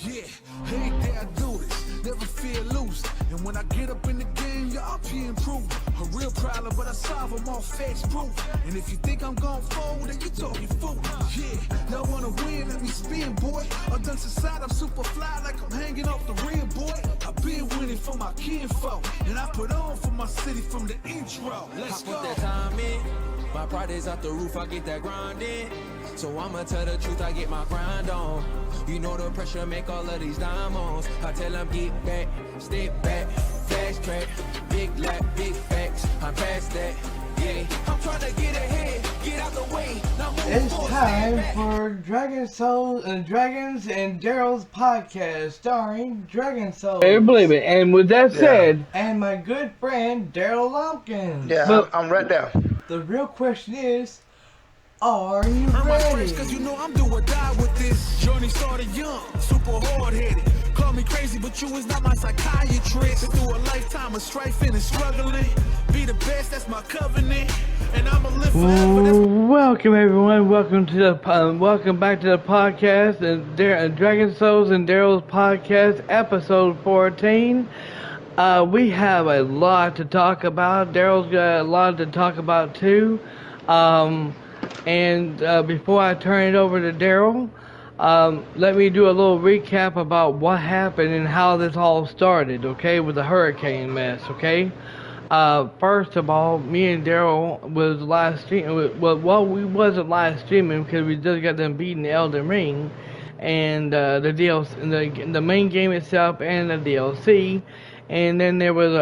Yeah, hey there, I do this, never feel loose. And when I get up in the game, y'all be improved. A real problem, but I solve them all facts proof. And if you think I'm gon' fold, then you talking fool. Yeah, y'all wanna win, let me spin, boy. I done society, I'm super fly like I'm hanging off the rim, boy. I've been winning for my kinfolk, and I put on for my city from the intro. Let's go. I put that time in, my pride is out the roof, I get that grind in. So I'ma tell the truth, I get my grind on. You know the pressure make all of these diamonds. I tell them get back, step back, fast track, big lap, big facts. I'm past that, yeah. I'm trying to get ahead, get out the way. Now move It's forward, time stand back. for Dragons and Darrell's podcast, starring Dragon Souls. Better believe it. And with that said, And my good friend Darrell Lumpkins. Yeah, But- I'm right there. The real question is, are you Earn my ready? praise, cause you know I'm do or die with this. Journey started young, super hard-headed. Call me crazy, but you is not my psychiatrist. Been through a lifetime of strife and struggling. Be the best, that's my covenant. And I'ma live forever. That's welcome everyone. Welcome back to the podcast and Dragon Souls and Darrell's podcast, episode 14. We have a lot to talk about. Darrell's got a lot to talk about too. And before I turn it over to Darrell, let me do a little recap about what happened and how this all started, okay, with the hurricane mess, okay? First of all, me and Darrell was live streaming. Well, we wasn't live streaming because we just got them beating Elden Ring, and the DLC, the main game itself, and the DLC. And then there was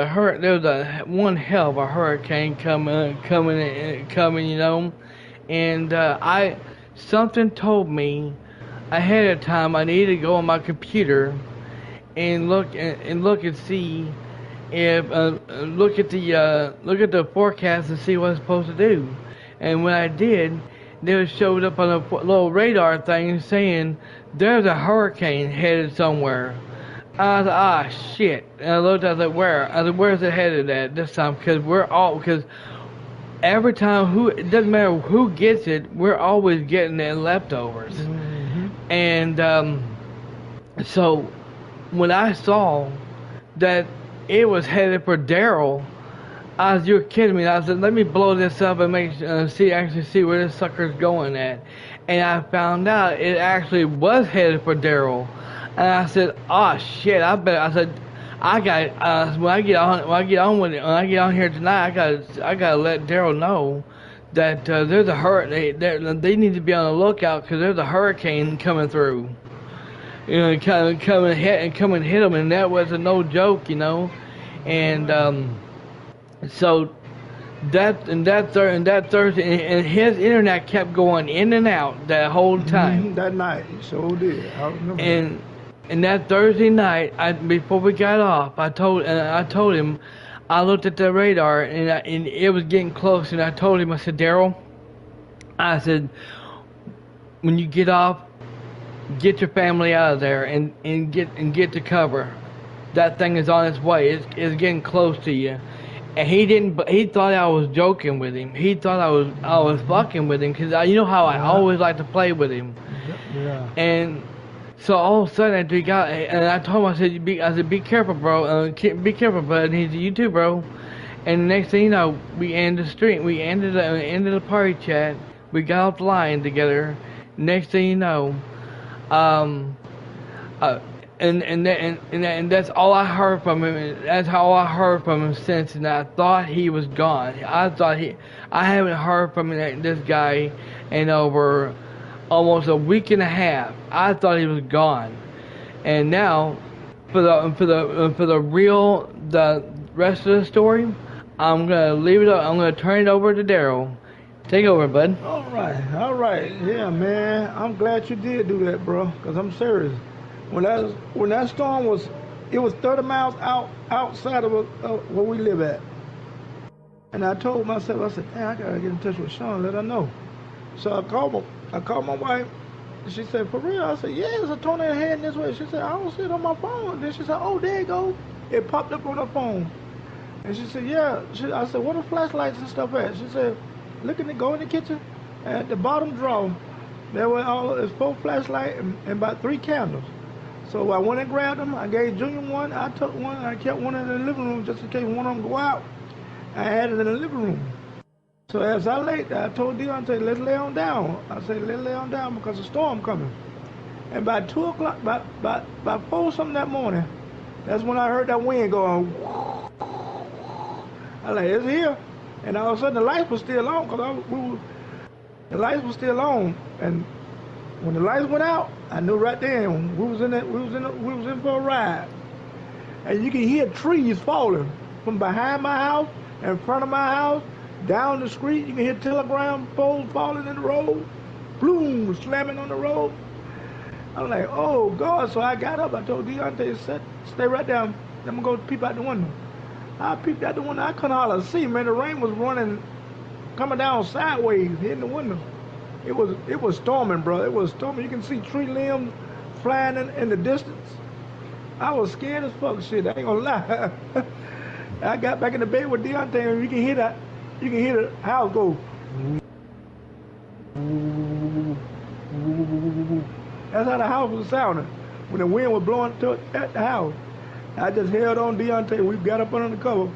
one hell of a hurricane coming, you know. And something told me ahead of time I needed to go on my computer and look and see if look at the forecast and see what it's supposed to do. And when I did, there showed up on a little radar thing saying there's a hurricane headed somewhere. I was shit. And I looked, I was like, where? I was like, where's it headed at this time? Because every time it doesn't matter who gets it, we're always getting the leftovers. Mm-hmm. And so when I saw that it was headed for Darrell, you're kidding me. I said, let me blow this up and actually see where this sucker's going at. And I found out it actually was headed for Darrell. And I said, shit, I got when I get on here tonight, I gotta let Darrell know that there's a hurricane. They need to be on the lookout because there's a hurricane coming through. You know, come and hit them, and that wasn't no joke, you know. And so that Thursday, and his internet kept going in and out that whole time. That night, so did. I remember. And that Thursday night, before we got off, I told him, I looked at the radar and it was getting close, and I told him, I said, Darrell, I said, when you get off, get your family out of there and get to cover. That thing is on its way. It's getting close to you. And he thought I was joking with him. He thought I was fucking with him because you know how I always like to play with him. Yeah. And so all of a sudden, and I told him, I said, be careful, bro. Be careful, bud. And he said, you too, bro. And the next thing you know, we ended the stream. We ended the party chat. We got off the line together. Next thing you know, and that's all I heard from him. That's all I heard from him since. And I thought he was gone. I haven't heard from this guy in over almost a week and a half. I thought he was gone, and now for the rest of the story, I'm gonna leave it up. I'm gonna turn it over to Darrell. Take over, bud. All right. Yeah, man. I'm glad you did do that, bro. Cause I'm serious. When that storm was 30 miles outside of where we live at, and I told myself, I said, I gotta get in touch with Sean, let her know. So I called my wife. She said, for real? I said, yeah, there's a tornado heading this way. She said, I don't see it on my phone. Then she said, oh, there you go. It popped up on her phone. And she said, yeah. I said, what are flashlights and stuff at? She said, go in the kitchen. At the bottom drawer, there were 4 flashlights and about 3 candles. So I went and grabbed them. I gave Junior one. I took one. I kept one in the living room just in case one of them go out. I had it in the living room. So as I laid there, I told Deontay, let's lay on down. I said, let's lay on down because the storm coming. And by 2 o'clock, by 4 something that morning, that's when I heard that wind going. I like, it's here. And all of a sudden the lights were still on because the lights were still on. And when the lights went out, I knew right then we was in for a ride. And you can hear trees falling from behind my house, in front of my house, down the street. You can hear telegram poles falling in the road, boom, slamming on the road. I'm like, oh God. So I got up. I told Deontay, stay right down. I'm gonna go peep out the window. I peeped out the window. I couldn't hardly see, man. The rain was running, coming down sideways, hitting the window. It was storming, bro. It was storming. You can see tree limbs flying in the distance. I was scared as fuck, shit. I ain't gonna lie. I got back in the bed with Deontay, and you can hear that. You can hear the house go. That's how the house was sounding when the wind was blowing at the house. I just held on Deontay. We got up under the cover,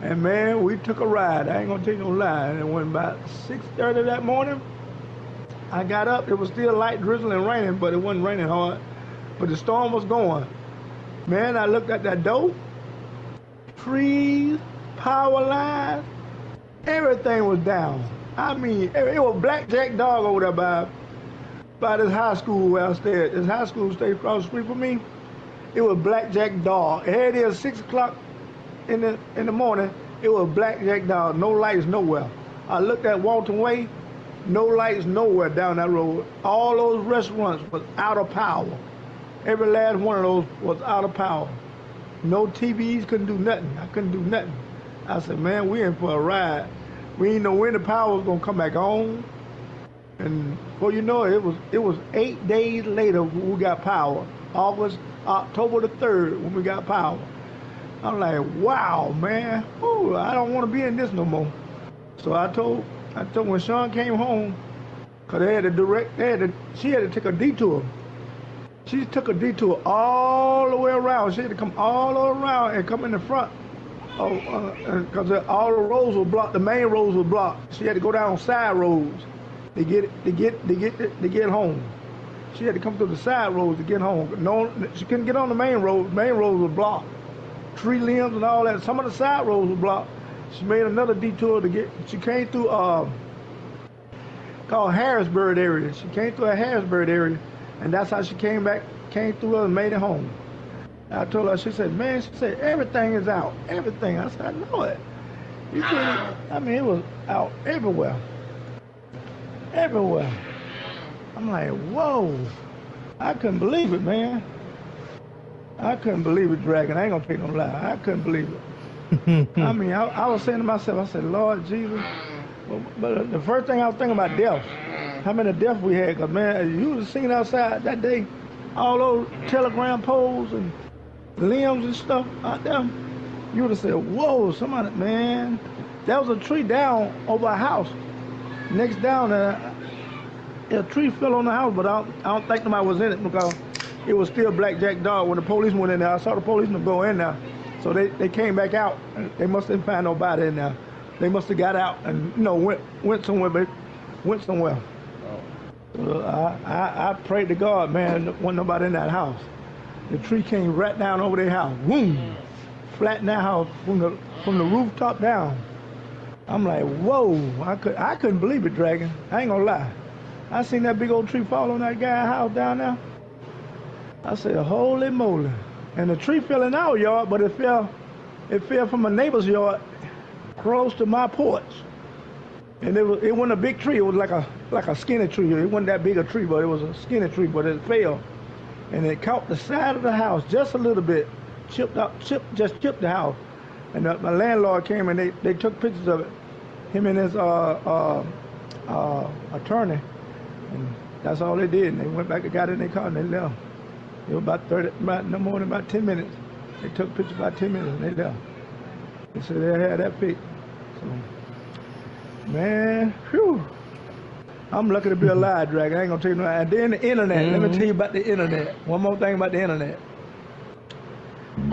and man, we took a ride. I ain't gonna take no lie. And when about 6:30 that morning, I got up. It was still light drizzling and raining, but it wasn't raining hard. But the storm was going. Man, I looked at that door. Trees, power lines, everything was down. I mean, it was blackjack dog over there by this high school where I stayed. This high school stayed across the street from me. It was blackjack dog. Here it is, 6 o'clock in the morning. It was blackjack dog. No lights nowhere. I looked at Walton Way. No lights nowhere down that road. All those restaurants was out of power. Every last one of those was out of power. No TVs, couldn't do nothing. I couldn't do nothing. I said, man, we in for a ride. We didn't know when the power was gonna come back on. And before you know it, it was 8 days later when we got power. October the 3rd when we got power. I'm like, wow, man. Ooh, I don't want to be in this no more. So I told when Sean came home, cause she had to take a detour. She took a detour all the way around. She had to come all the way around and come in the front. Cause all the roads were blocked. The main roads were blocked. She had to go down side roads to get home. She had to come through the side roads to get home. No, she couldn't get on the main road. The main roads were blocked. Tree limbs and all that. Some of the side roads were blocked. She made another detour she came through called Harrisburg area. She came through a Harrisburg area, and that's how she came through and made it home. I told her, she said, man, everything is out. Everything. I said, I know it. You can't, I mean, it was out everywhere. Everywhere. I'm like, whoa. I couldn't believe it, man. I couldn't believe it, Dragon. I ain't gonna take no lie. I couldn't believe it. I mean, I was saying to myself, I said, Lord Jesus. But the first thing I was thinking about death. How many deaths we had. Because, man, you was singing outside that day, all those telegram poles and limbs and stuff out there. You would have said, whoa, somebody, man. There was a tree down over a house. Next down there, a tree fell on the house, but I don't think nobody was in it because it was still blackjack dog. When the police went in there, I saw the policemen go in there. So they came back out. They must have found nobody in there. They must have got out and went somewhere. So I prayed to God, man, there wasn't nobody in that house. The tree came right down over their house. Boom! Flattened that house from the rooftop down. I'm like, whoa! I couldn't believe it, Dragon. I ain't gonna lie. I seen that big old tree fall on that guy's house down there. I said, holy moly! And the tree fell in our yard, but it fell from a neighbor's yard close to my porch. And it wasn't a big tree. It was like a skinny tree. It wasn't that big a tree, but it was a skinny tree. But it fell, and it caught the side of the house just a little bit, chipped the house. And my landlord came and they took pictures of it. Him and his attorney, and that's all they did. And they went back and got in their car and they left. It was no more than about 10 minutes. They took pictures about 10 minutes and they left. They said they had that fixed. So, man, whew. I'm lucky to be alive, Dragon. I ain't gonna tell you no. And then the internet. Let me tell you about the internet. One more thing about the internet.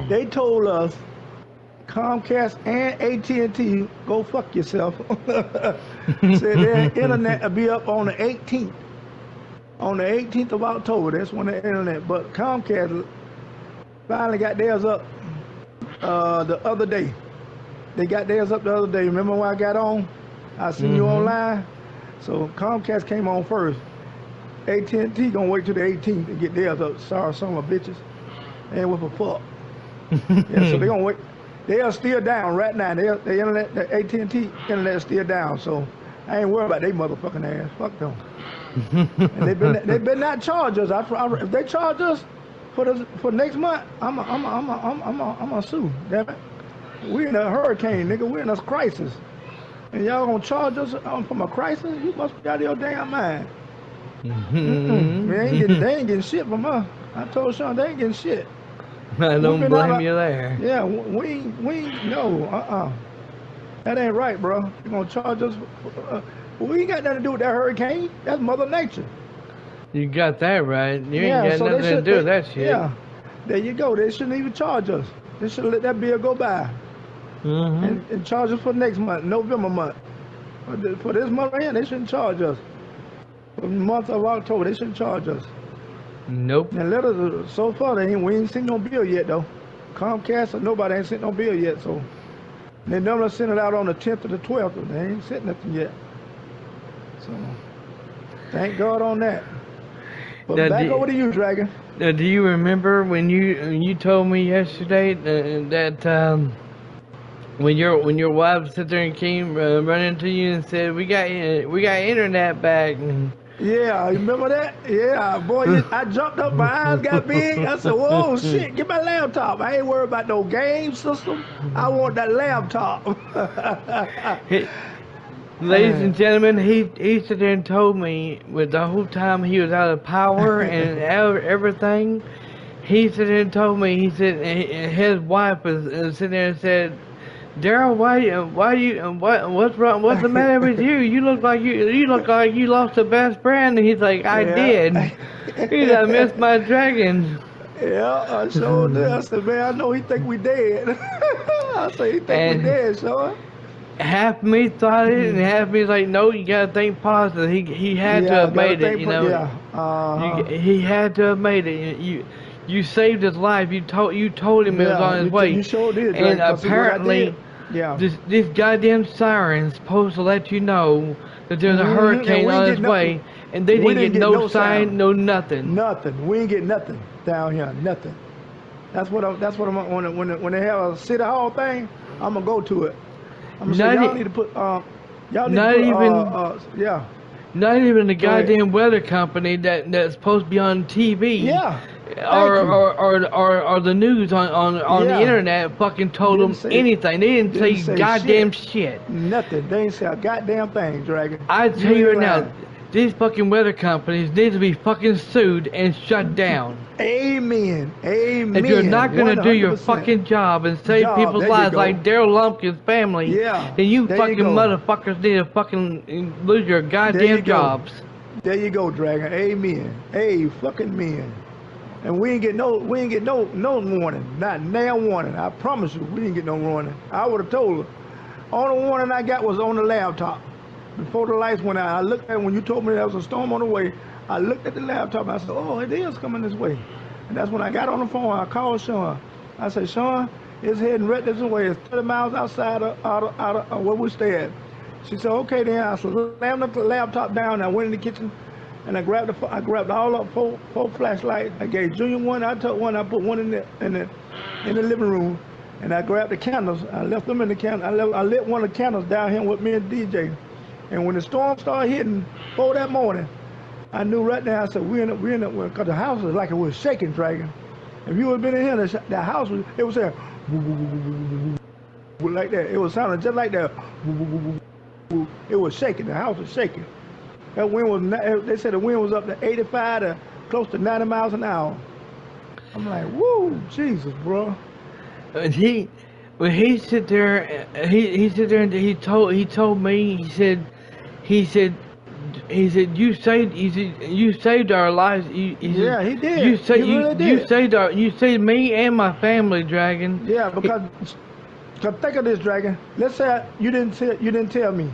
They told us, Comcast and AT&T, go fuck yourself. Said their internet will be up on the 18th. On the 18th of October, that's when the internet. But Comcast finally got theirs up the other day. They got theirs up the other day. Remember when I got on? I seen you online. So Comcast came on first. AT&T gonna wait till the 18th to get theirs up. Sorry, son of a bitches. They ain't with a fuck. Yeah, so they gonna wait. They are still down right now. The internet, the AT&T internet is still down. So I ain't worried about they motherfucking ass. Fuck them. And they better not charge us. If they charge us for next month, I'm a sue. Damn it. We in a hurricane, nigga. We in a crisis. And y'all gonna charge us from a crisis? You must be out of your damn mind. They ain't getting shit from us. I told Sean they ain't getting shit. I don't blame you there. Yeah, we no, that ain't right, bro. You gonna charge us? We ain't got nothing to do with that hurricane. That's Mother Nature. You got that right. You ain't got nothing to do with that shit. Yeah, there you go. They shouldn't even charge us. They should let that bill go by. And charge us for next month, November month. For this month right here, they shouldn't charge us. For the month of October, they shouldn't charge us. Nope. And letters, so far, we ain't seen no bill yet, though. Comcast or nobody ain't sent no bill yet, so. They normally send it out on the 10th or the 12th, but they ain't sent nothing yet. So, thank God on that. But now, back over to you, Dragon. Do you remember when you told me yesterday that when your wife sat there and came running to you and said we got internet back? And yeah, you remember that? Yeah, boy, I jumped up, my eyes got big. I said, whoa, shit, get my laptop. I ain't worried about no game system. I want that laptop. Ladies and gentlemen, he sat there and told me with the whole time he was out of power and everything. He sat there and told me, he said his wife was sitting there and said, Darrell, what's wrong? What's the matter with you? You look like you lost a best friend. And he's like, I did. He said, I missed my dragon. Yeah, I sure did. I said, man, I know he think we dead. I said, he think we dead, son. Half me thought it, and half me's like, no, you gotta think positive. He had to have made it, you know. He had to have made it. You saved his life. You told him it was on his way. You sure did. And apparently, this goddamn siren's supposed to let you know that there's a hurricane on its way, and they didn't get no sign, no nothing. Nothing. We ain't get nothing down here. Nothing. That's what I'm when they have a city hall thing, I'm gonna go to it. I'm gonna say y'all need to put Not even the goddamn weather company that's supposed to be on TV. Yeah. Or the news on the internet fucking told them anything. They didn't say goddamn shit. Nothing. They ain't say a goddamn thing, Dragon. I tell you right now, these fucking weather companies need to be fucking sued and shut down. Amen. Amen. If you're not gonna 100%. Do your fucking job and save people's lives like Darrell Lumpkin's family, then you fucking motherfuckers need to fucking lose your goddamn jobs. There you go, Dragon. Amen. Hey, fucking men. And we ain't get no warning. Not now warning. I promise you, we didn't get no warning. I would have told her. Only warning I got was on the laptop. Before the lights went out, I looked at it when you told me there was a storm on the way. I looked at the laptop and I said, oh, it is coming this way. And that's when I got on the phone. I called Sean. I said, Sean, it's heading right this way. It's 30 miles outside of where we stay at. She said, okay then. I slammed the laptop down. And I went in the kitchen and I grabbed all up four flashlights. I gave Junior one. I took one. I put one in the living room. And I grabbed the candles. I left them in the candle. I lit one of the candles down here with me and DJ. And when the storm started hitting 4 that morning, I knew right now. I said, we're in it, because the house was like it was shaking, Dragon. If you had been in here, the house was, it was there, like that. It was sounding just like that. It was shaking. The house was shaking. That wind was, they said the wind was up to 85 to close to 90 miles an hour. I'm like, woo, Jesus, bro. And he sit there, he told me, he said, you saved our lives. Yeah, he did. You say He really you did. you saved me and my family, Dragon. Yeah, because think of this, Dragon. Let's say you didn't tell me.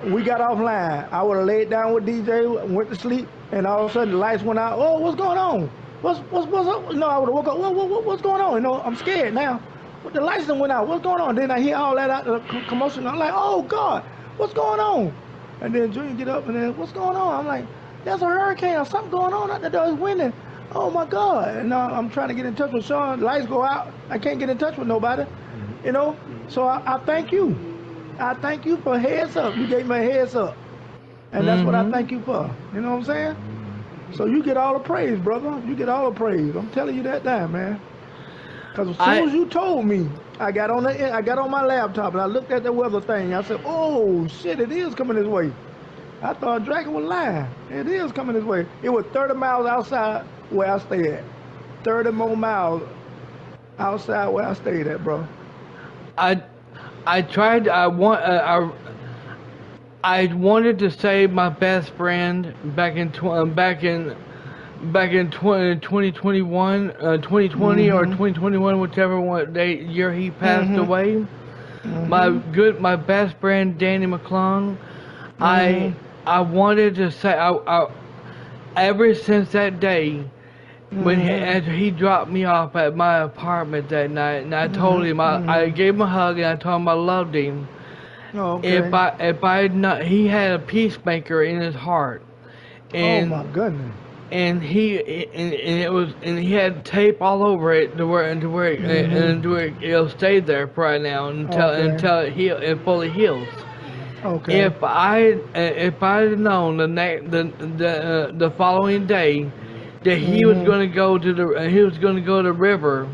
We got offline. I would have laid down with DJ, went to sleep, and all of a sudden the lights went out. Oh, what's going on? What's up? No, I would have woke up. What's going on? You know, I'm scared now. But the lights done went out. What's going on? Then I hear all that out, commotion. I'm like, oh God, what's going on? And then Junior get up and then, what's going on? I'm like, there's a hurricane or something going on out there. It's windy. Oh my God. And I'm trying to get in touch with Sean. Lights go out. I can't get in touch with nobody. You know? So I thank you. I thank you for a heads up. You gave me a heads up. And that's what I thank you for. You know what I'm saying? So you get all the praise, brother. You get all the praise. I'm telling you that time, man. Because as soon as you told me, I got on my laptop and I looked at the weather thing. I said, oh shit, it is coming this way. I thought Dragon was lying. It is coming this way. It was 30 miles outside where I stayed at. 30 more miles outside where I stayed at, bro. I tried. I wanted to save my best friend back in 2021, 2020 or 2021, whichever year he passed away. My best friend Danny McClung. I wanted to say ever since that day after he dropped me off at my apartment that night, and I told him I gave him a hug and I told him I loved him. Oh, okay. If I had not, he had a peacemaker in his heart, and oh my goodness. And he had tape all over it to where it'll stay there right now until it fully heals. Okay. If I had known the following day that he was going to go to the river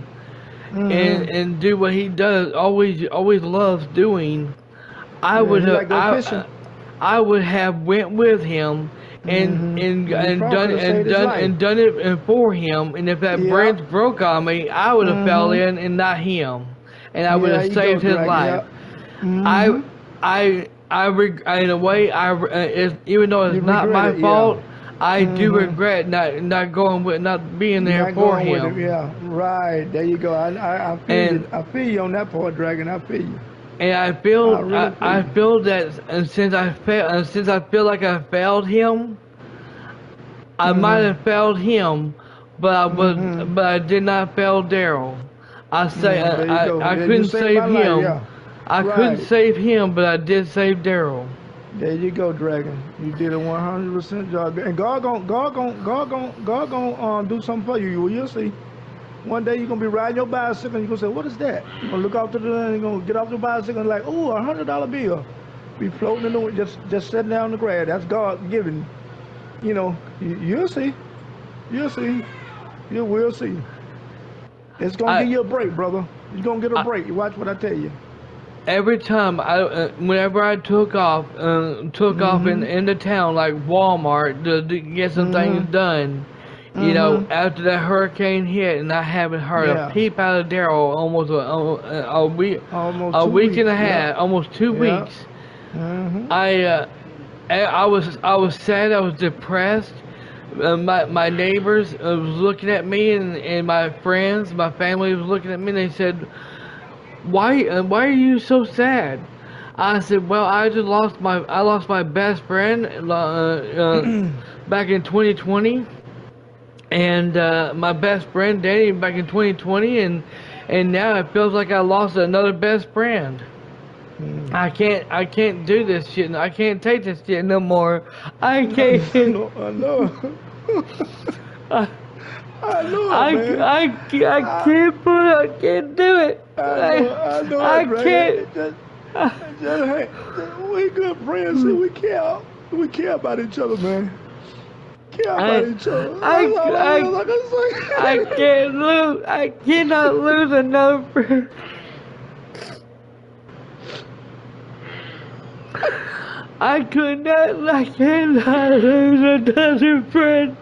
and do what he does always loves doing, I would have went with him and done it for him. And if that branch broke on me, I would have fell in and not him, and I would have saved his life. In a way, even though it's not my fault, I do regret not being there for him. Yeah, right. There you go. I feel you on that part, Dragon. I feel you. And I feel that since I feel like I failed him, I might have failed him, but I did not fail Daryl. I couldn't save him. Yeah. I couldn't save him, but I did save Daryl. There you go, Dragon. You did a 100% job, and God gon' do something for you. You'll see. One day you're gonna be riding your bicycle and you're gonna say, what is that? You're gonna look off to the end, you're gonna get off your bicycle and like, oh, $100 bill. Be floating in the wind, just sitting down in the grass. That's God giving. You know, you'll see. You'll see. You will see. It's gonna give you a break, brother. You're gonna get a break. You watch what I tell you. Every time whenever I took off in the town like Walmart to get some things done, you know, after that hurricane hit, and I haven't heard a peep out of Daryl almost a week and a half, almost 2 weeks. I was sad. I was depressed. My neighbors was looking at me, and my friends, my family was looking at me, and they said, "Why are you so sad?" I said, "Well, I lost my best friend back in 2020." And my best friend Danny back in 2020, and now it feels like I lost another best friend. I can't do this shit. I can't take this shit no more. I can't. I know. I know, man. I can't do it. I know. I can't. We good friends. See, we care about each other, man. I can't lose. I cannot lose another friend. I cannot lose another friend.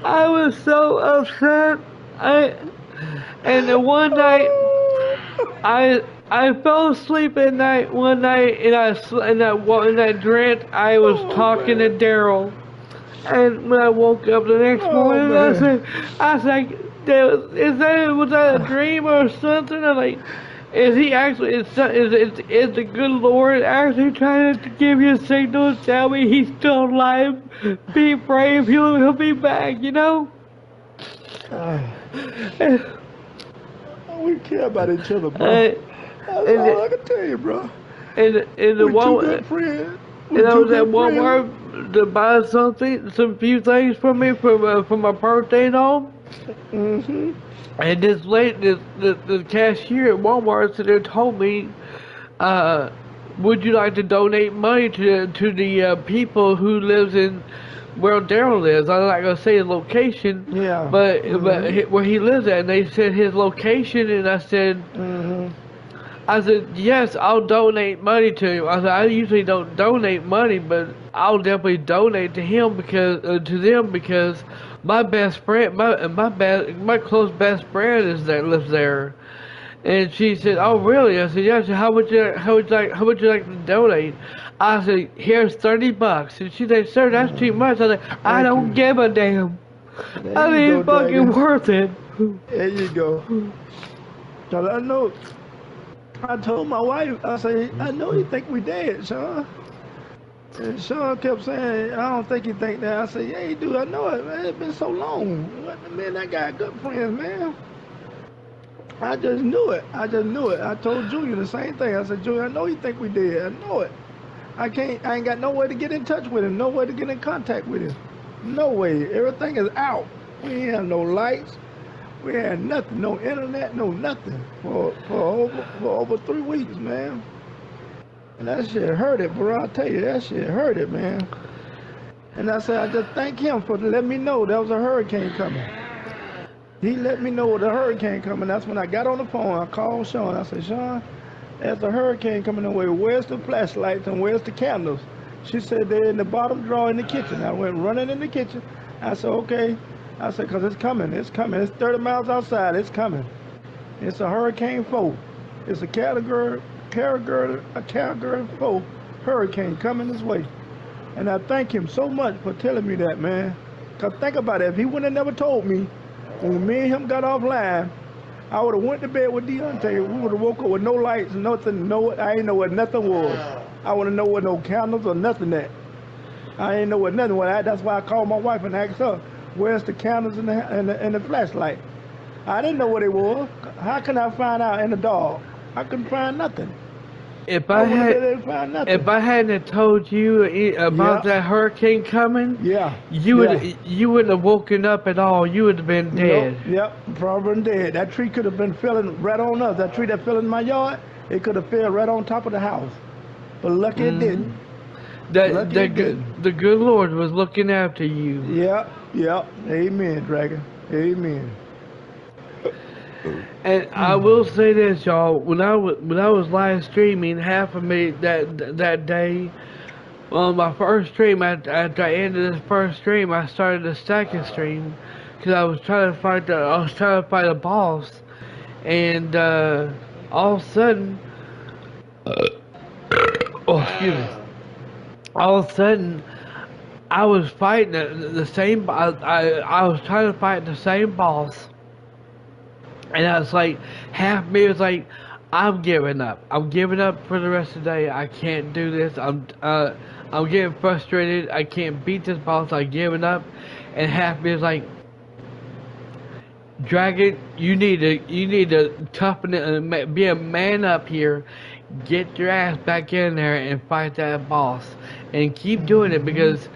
I was so upset. And the one night, I fell asleep at night one night, and in that dream, I was Oh talking to man. Daryl. And when I woke up the next Oh morning, man. I was like, was that a dream or something? I'm like, is he actually, is the good Lord actually trying to give you a signal to tell me he's still alive? Be brave, he'll be back, you know? And, We care about each other, bro. uh, That's and, all I can tell you, bro. and the We two one, good friends. We and I two was at good friends. Walmart to buy some few things for me for my birthday and all. Mm-hmm. And the cashier at Walmart said they told me, uh, would you like to donate money to the people who lives in where Daryl lives? I'm not gonna say his location, Yeah. but Mm-hmm. where he lives at. And they said his location, and Mm-hmm. I said yes, I'll donate money to him. I said I usually don't donate money, but I'll definitely donate to him to them because my best friend, my close best friend is that lives there. And she said, "Oh, really?" I said, "Yeah." She said, how would you like to donate?" I said, "Here's $30." And she said, "Sir, that's too much." I said, "I Thank don't you. give a damn. There I you mean, go, it's fucking Dragon. worth it." There you go. 'Cause I know. I told my wife, I say, I know you think we dead, Sean. And Sean kept saying, I don't think you think that. I said, yeah, you do. I know it, man. It's been so long. Man, I got good friends, man. I just knew it. I just knew it. I told Junior the same thing. I said, Junior, I know you think we dead. I know it. I ain't got no way to get in touch with him. No way to get in contact with him. No way. Everything is out. We ain't have no lights. We had nothing, no internet, no nothing for over 3 weeks, man. And that shit hurt it, bro. I tell you, that shit hurt it, man. And I said, I just thank him for letting me know there was a hurricane coming. He let me know the hurricane coming. That's when I got on the phone. I called Sean. I said, Sean, there's a hurricane coming away. Where's the flashlights and where's the candles? She said, they're in the bottom drawer in the kitchen. I went running in the kitchen. I said, okay. I said, because it's coming. It's coming. It's 30 miles outside. It's coming. It's a Hurricane 4. It's a category 4 hurricane coming this way. And I thank him so much for telling me that, man. Because think about it. If he wouldn't have never told me, when me and him got offline, I would have went to bed with Deontay. We would have woke up with no lights, nothing. I ain't know what nothing was. I wouldn't know what no candles or nothing that. I ain't know what nothing was. That's why I called my wife and asked her, where's the candles and the flashlight? I didn't know what it was. How can I find out in the dark? I couldn't find nothing. If I I wouldn't have been had able to find nothing. if I hadn't told you about Yeah. that hurricane coming, Yeah. you wouldn't have woken up at all. You would have been dead. Nope. Yep. Probably dead. That tree could have been falling right on us. That tree that fell in my yard, it could have fell right on top of the house. But lucky it didn't. Lucky it didn't. The good Lord was looking after you. Yep. Yep. Amen, Dragon. Amen. And I will say this, y'all. When I was live streaming half of me that day, on my first stream, after I ended this first stream, I started a second stream because I was trying to fight a boss, and all of a sudden, oh excuse me, all of a sudden, I was fighting the same. I was trying to fight the same boss. And I was like, half me was like, I'm giving up. I'm giving up for the rest of the day. I can't do this. I'm getting frustrated. I can't beat this boss. I'm giving up. And half me is like, Dragon, you need to toughen it and be a man up here. Get your ass back in there and fight that boss, and keep doing it because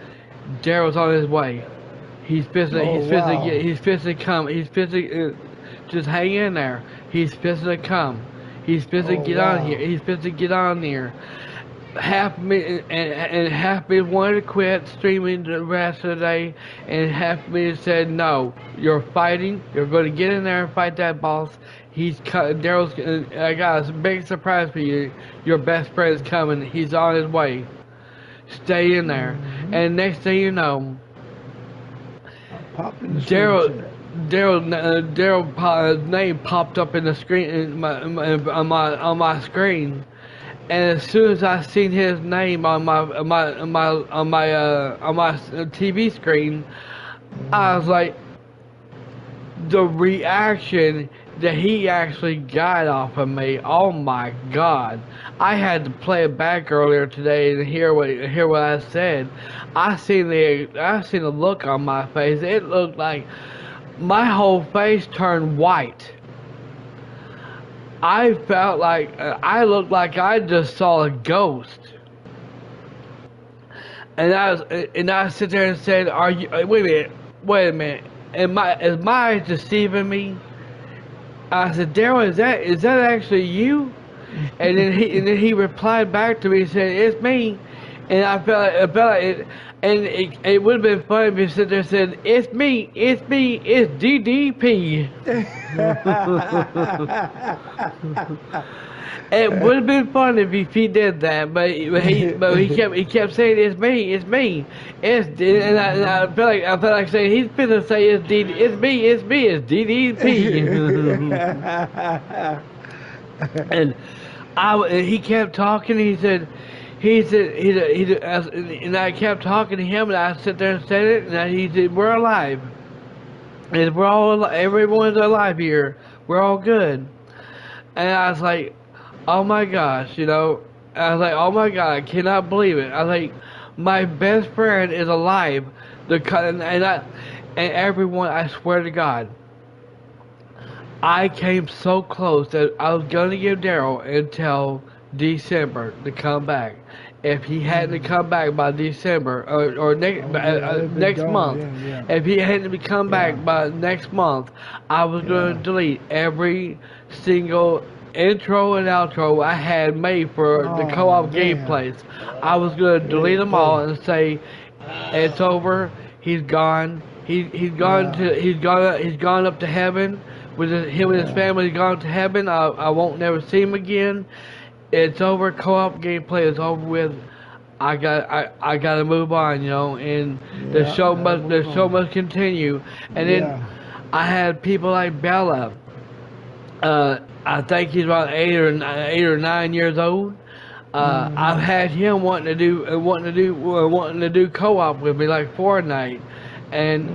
Daryl's on his way. He's physically come. Just hang in there. He's fixing to come. He's fixing to get on here. He's fixing to get on there. Half me and half me wanted to quit streaming the rest of the day, and half me said, "No, you're fighting. You're going to get in there and fight that boss. Daryl's. I got a big surprise for you. Your best friend is coming. He's on his way. Stay in there." And next thing you know, Daryl's name popped up in the screen on my screen, and as soon as I seen his name on my TV screen, I was like, the reaction that he actually got off of me. Oh my God! I had to play it back earlier today and hear what I said. I seen the look on my face. It looked like my whole face turned white. I felt like I looked like I just saw a ghost. And I sit there and said, "Are you? Wait a minute. Is my eyes deceiving me?" I said, "Daryl, is that actually you?" And then he replied back to me and said, "It's me." And I felt like it, and it would have been funny if he sit there and said, it's me, it's DDP." It would have been fun if he did that, but he kept saying, it's me, and I felt like saying, he's finna say it's DDP. And he kept talking. And I kept talking to him, and I sit there and said it, and he said, "We're alive, and everyone's alive here. We're all good." And I was like, "Oh my gosh," I was like, "Oh my God, I cannot believe it." I was like, "My best friend is alive." And everyone, I swear to God, I came so close that I was gonna give Daryl until December to come back. If he hadn't come back by December or next month, if he hadn't come back by next month, I was going to delete every single intro and outro I had made for the co-op gameplays. I was going to delete them all and say, "It's over. He's gone. He's gone up to heaven with him and his family. He's gone to heaven. I won't never see him again. It's over. Co-op gameplay is over with. I got to move on, and the show must continue." And then I had people like Bella. I think he's about 8 or 9 years old. I've had him wanting to do co-op with me, like Fortnite, and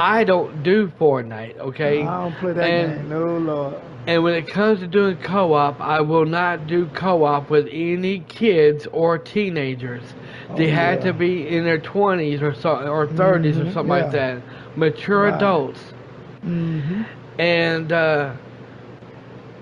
I don't do Fortnite. Okay, I don't play that game. No, Lord. And when it comes to doing co-op, I will not do co-op with any kids or teenagers. They had to be in their 20s or 30s or something like that. Mature adults. And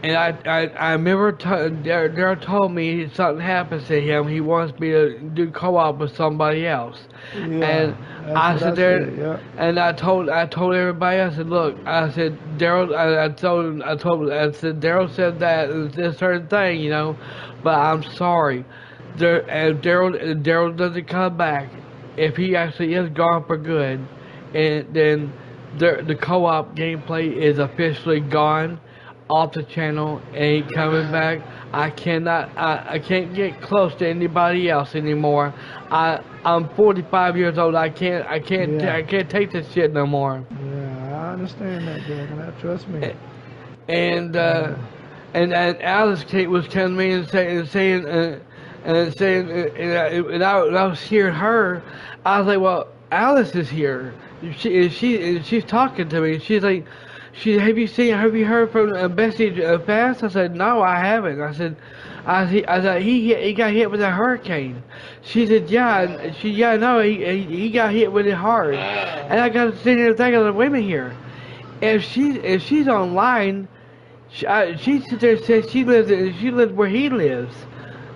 I remember Daryl told me something happens to him. He wants me to do co-op with somebody else. And I said there, and I told everybody. I said, "Look," I said, "Daryl." I said, "Daryl said that this certain thing, but I'm sorry. Daryl doesn't come back. If he actually is gone for good, and then the co-op gameplay is officially gone off the channel, ain't coming back. I can't get close to anybody else anymore. I'm 45 years old. I can't take this shit no more." Yeah, I understand that, Jack. Trust me. And Alice Kate was telling me and I was hearing her. I was like, "Well, Alice is here. She's talking to me. She's like, have you heard from Bessie Fast?" I said, "No, I haven't." I said, he got hit with a hurricane." She said, "Yeah, no, he got hit with it hard." And I got to sitting there thinking, "Wait a minute here. If she's online, she sits there and says she lives where he lives,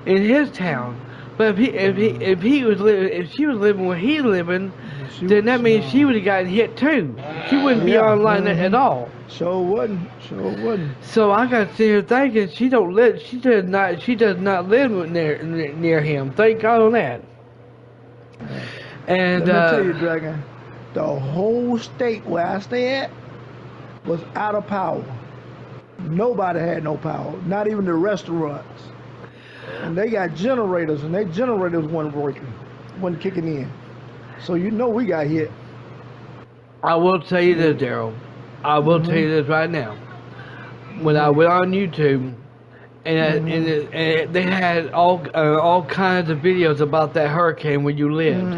in his town. But if she was living where he's living, then that means she would have gotten hit too. She wouldn't be online at all." Sure wouldn't. So I got to sit here thinking she does not live near him. Thank God on that. And let me tell you, Dragon, the whole state where I stay at was out of power. Nobody had no power, not even the restaurants. And they got generators, and their generators wasn't kicking in. So we got hit. I will tell you this, Daryl. I will tell you this right now. When I went on YouTube, and they had all kinds of videos about that hurricane where you lived.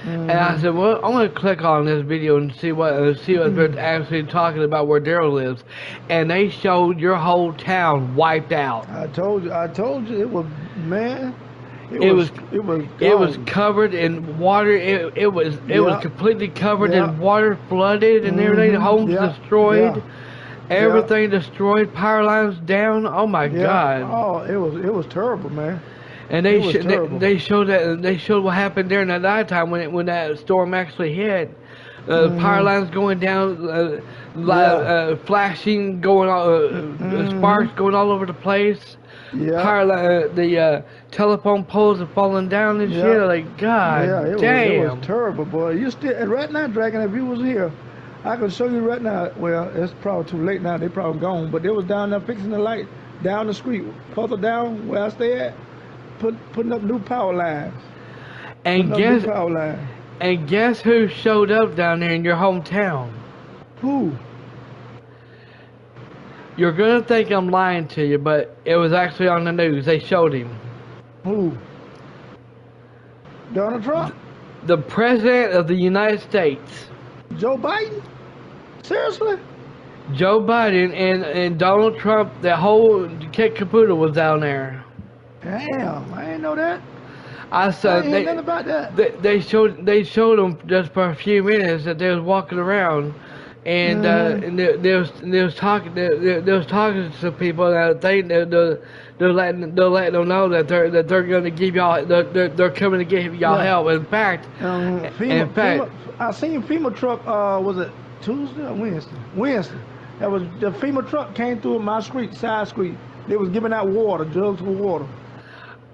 And I said, well, I'm gonna click on this video and see what they're actually talking about where Daryl lives. And they showed your whole town wiped out. I told you, it was, man. It was gone. covered in water. It was completely covered in water, flooded and everything. Homes destroyed. Everything destroyed. Power lines down. Oh my God. Oh, it was terrible, man. And they showed what happened during that nighttime when that storm actually hit. Power lines going down, flashing, going sparks going all over the place. The telephone poles are falling down and shit. Like, God damn. It was terrible, boy. You still, and right now, Dragon, if you was here, I can show you right now. Well, it's probably too late now. They probably gone. But they was down there fixing the light down the street, further down where I stay at, putting up new power lines. And guess who showed up down there in your hometown? Who? You're gonna think I'm lying to you, but it was actually on the news. They showed him. Who? Donald Trump? The President of the United States. Joe Biden? Seriously? Joe Biden and Donald Trump, the whole kit caboodle was down there. Damn, I didn't know that. I said nothing about that. They showed them just for a few minutes that they was walking around, and they was talking to people that they're letting them know that they're going to give y'all they're coming to give y'all help. In fact, I seen FEMA truck. Was it Tuesday or Wednesday? Wednesday. That was the FEMA truck came through my street, side street. They was giving out water, jugs of water.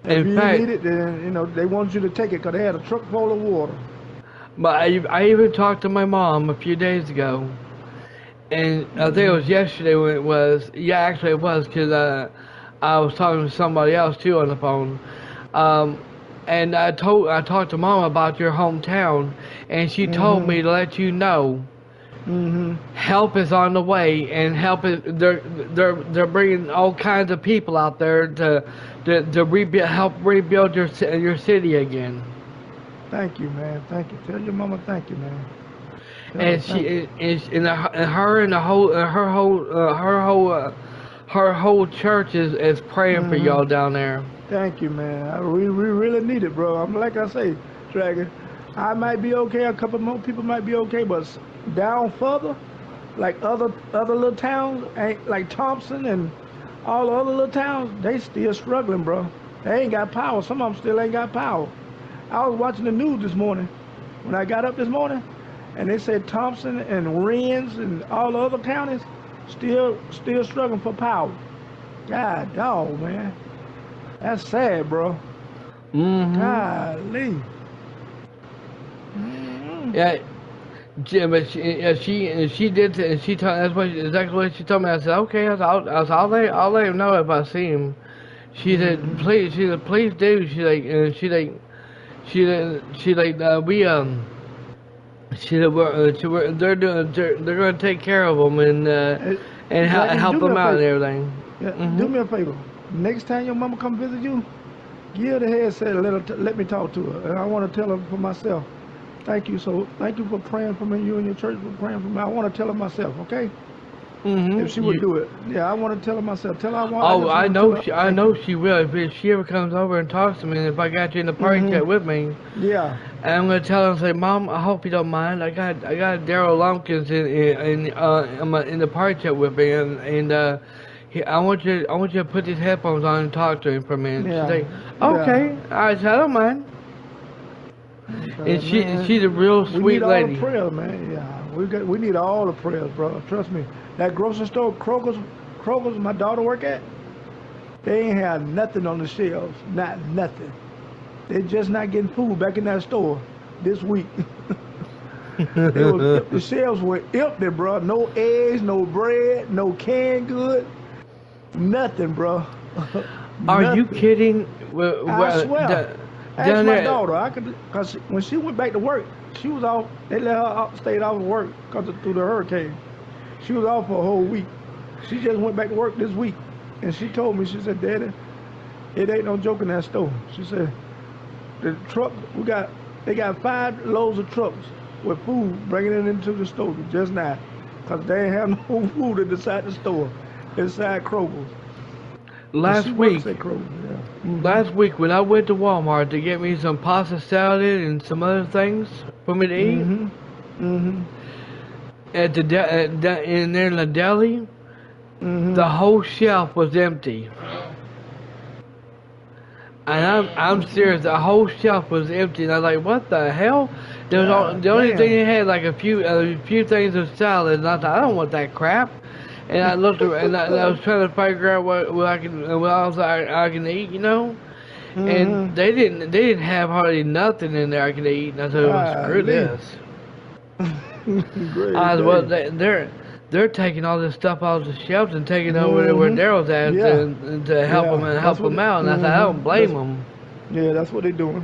If you need it, then they want you to take it because they had a truck full of water. But I even talked to my mom a few days ago, and I think it was yesterday when it was. Yeah, actually it was because I was talking to somebody else too on the phone, and I talked to Mom about your hometown, and she told me to let you know. Help is on the way, and they're bringing all kinds of people out there to help rebuild your city again. Thank you, man. Thank you. Tell your mama thank you, man. Her whole church is praying for y'all down there. Thank you, man. We really need it, bro. Like I say, Dragon, I might be okay. A couple more people might be okay, but down further, like other little towns, ain't like Thompson and all the other little towns, they still struggling, bro. They ain't got power. Some of them still ain't got power. I was watching the news this morning when I got up this morning, and they said Thompson and Rennes and all the other counties still struggling for power. God dog, man. That's sad, bro. Golly. Yeah. But she did. That's exactly what she told me. I said, okay. I'll let him know if I see him. She said, please. She said, please do. She said, they're gonna take care of them and help them out and everything. Yeah, do me a favor. Next time your mama come visit you, give her the headset and let me talk to her. And I want to tell her for myself. Thank you. So thank you for praying for me. You and your church for praying for me. I want to tell her myself, okay? If she would do it, yeah, I want to tell her myself. Tell her I want. I know she will. If she ever comes over and talks to me, and if I got you in the party chat with me, yeah, and I'm gonna tell her and say, Mom, I hope you don't mind. I got Darrell Lumpkins in the party chat with me, and I want you to put these headphones on and talk to him for a minute. Yeah. She's like, okay, I don't mind. And she's a real sweet lady. We need all the prayers, man. Yeah, we need all the prayers, bro. Trust me. That grocery store, Kroger's my daughter work at, they ain't have nothing on the shelves. Not nothing. They just not getting food back in that store this week. The shelves were empty, bro. No eggs, no bread, no canned good, nothing, bro. Are you kidding? I swear. Ask my daughter. Cause when she went back to work, she was off. They let her stay off of work through the hurricane. She was off for a whole week. She just went back to work this week, and she told me, she said, "Daddy, it ain't no joke in that store." She said, "The truck they got 5 loads of trucks with food bringing it into the store just now, cause they ain't have no food inside the store, inside Kroger's." Last She week, works at Kroger's, yeah. last week when I went to Walmart to get me some pasta salad and some other things for me to eat, at in there in the deli, the whole shelf was empty. And I'm serious, the whole shelf was empty, and I was like, what the hell? There was the only damn. thing they had like a few things of salad, and I thought, I don't want that crap. And I looked around, and I was trying to figure out what else I can eat, you know. And they didn't have hardly nothing in there I could eat. And I said, well, screw this. Great I was, day. well, they're taking all this stuff off the shelves and taking it over to where Daryl's at to help them and help them out. And I said, I don't blame them. Yeah, that's what they're doing.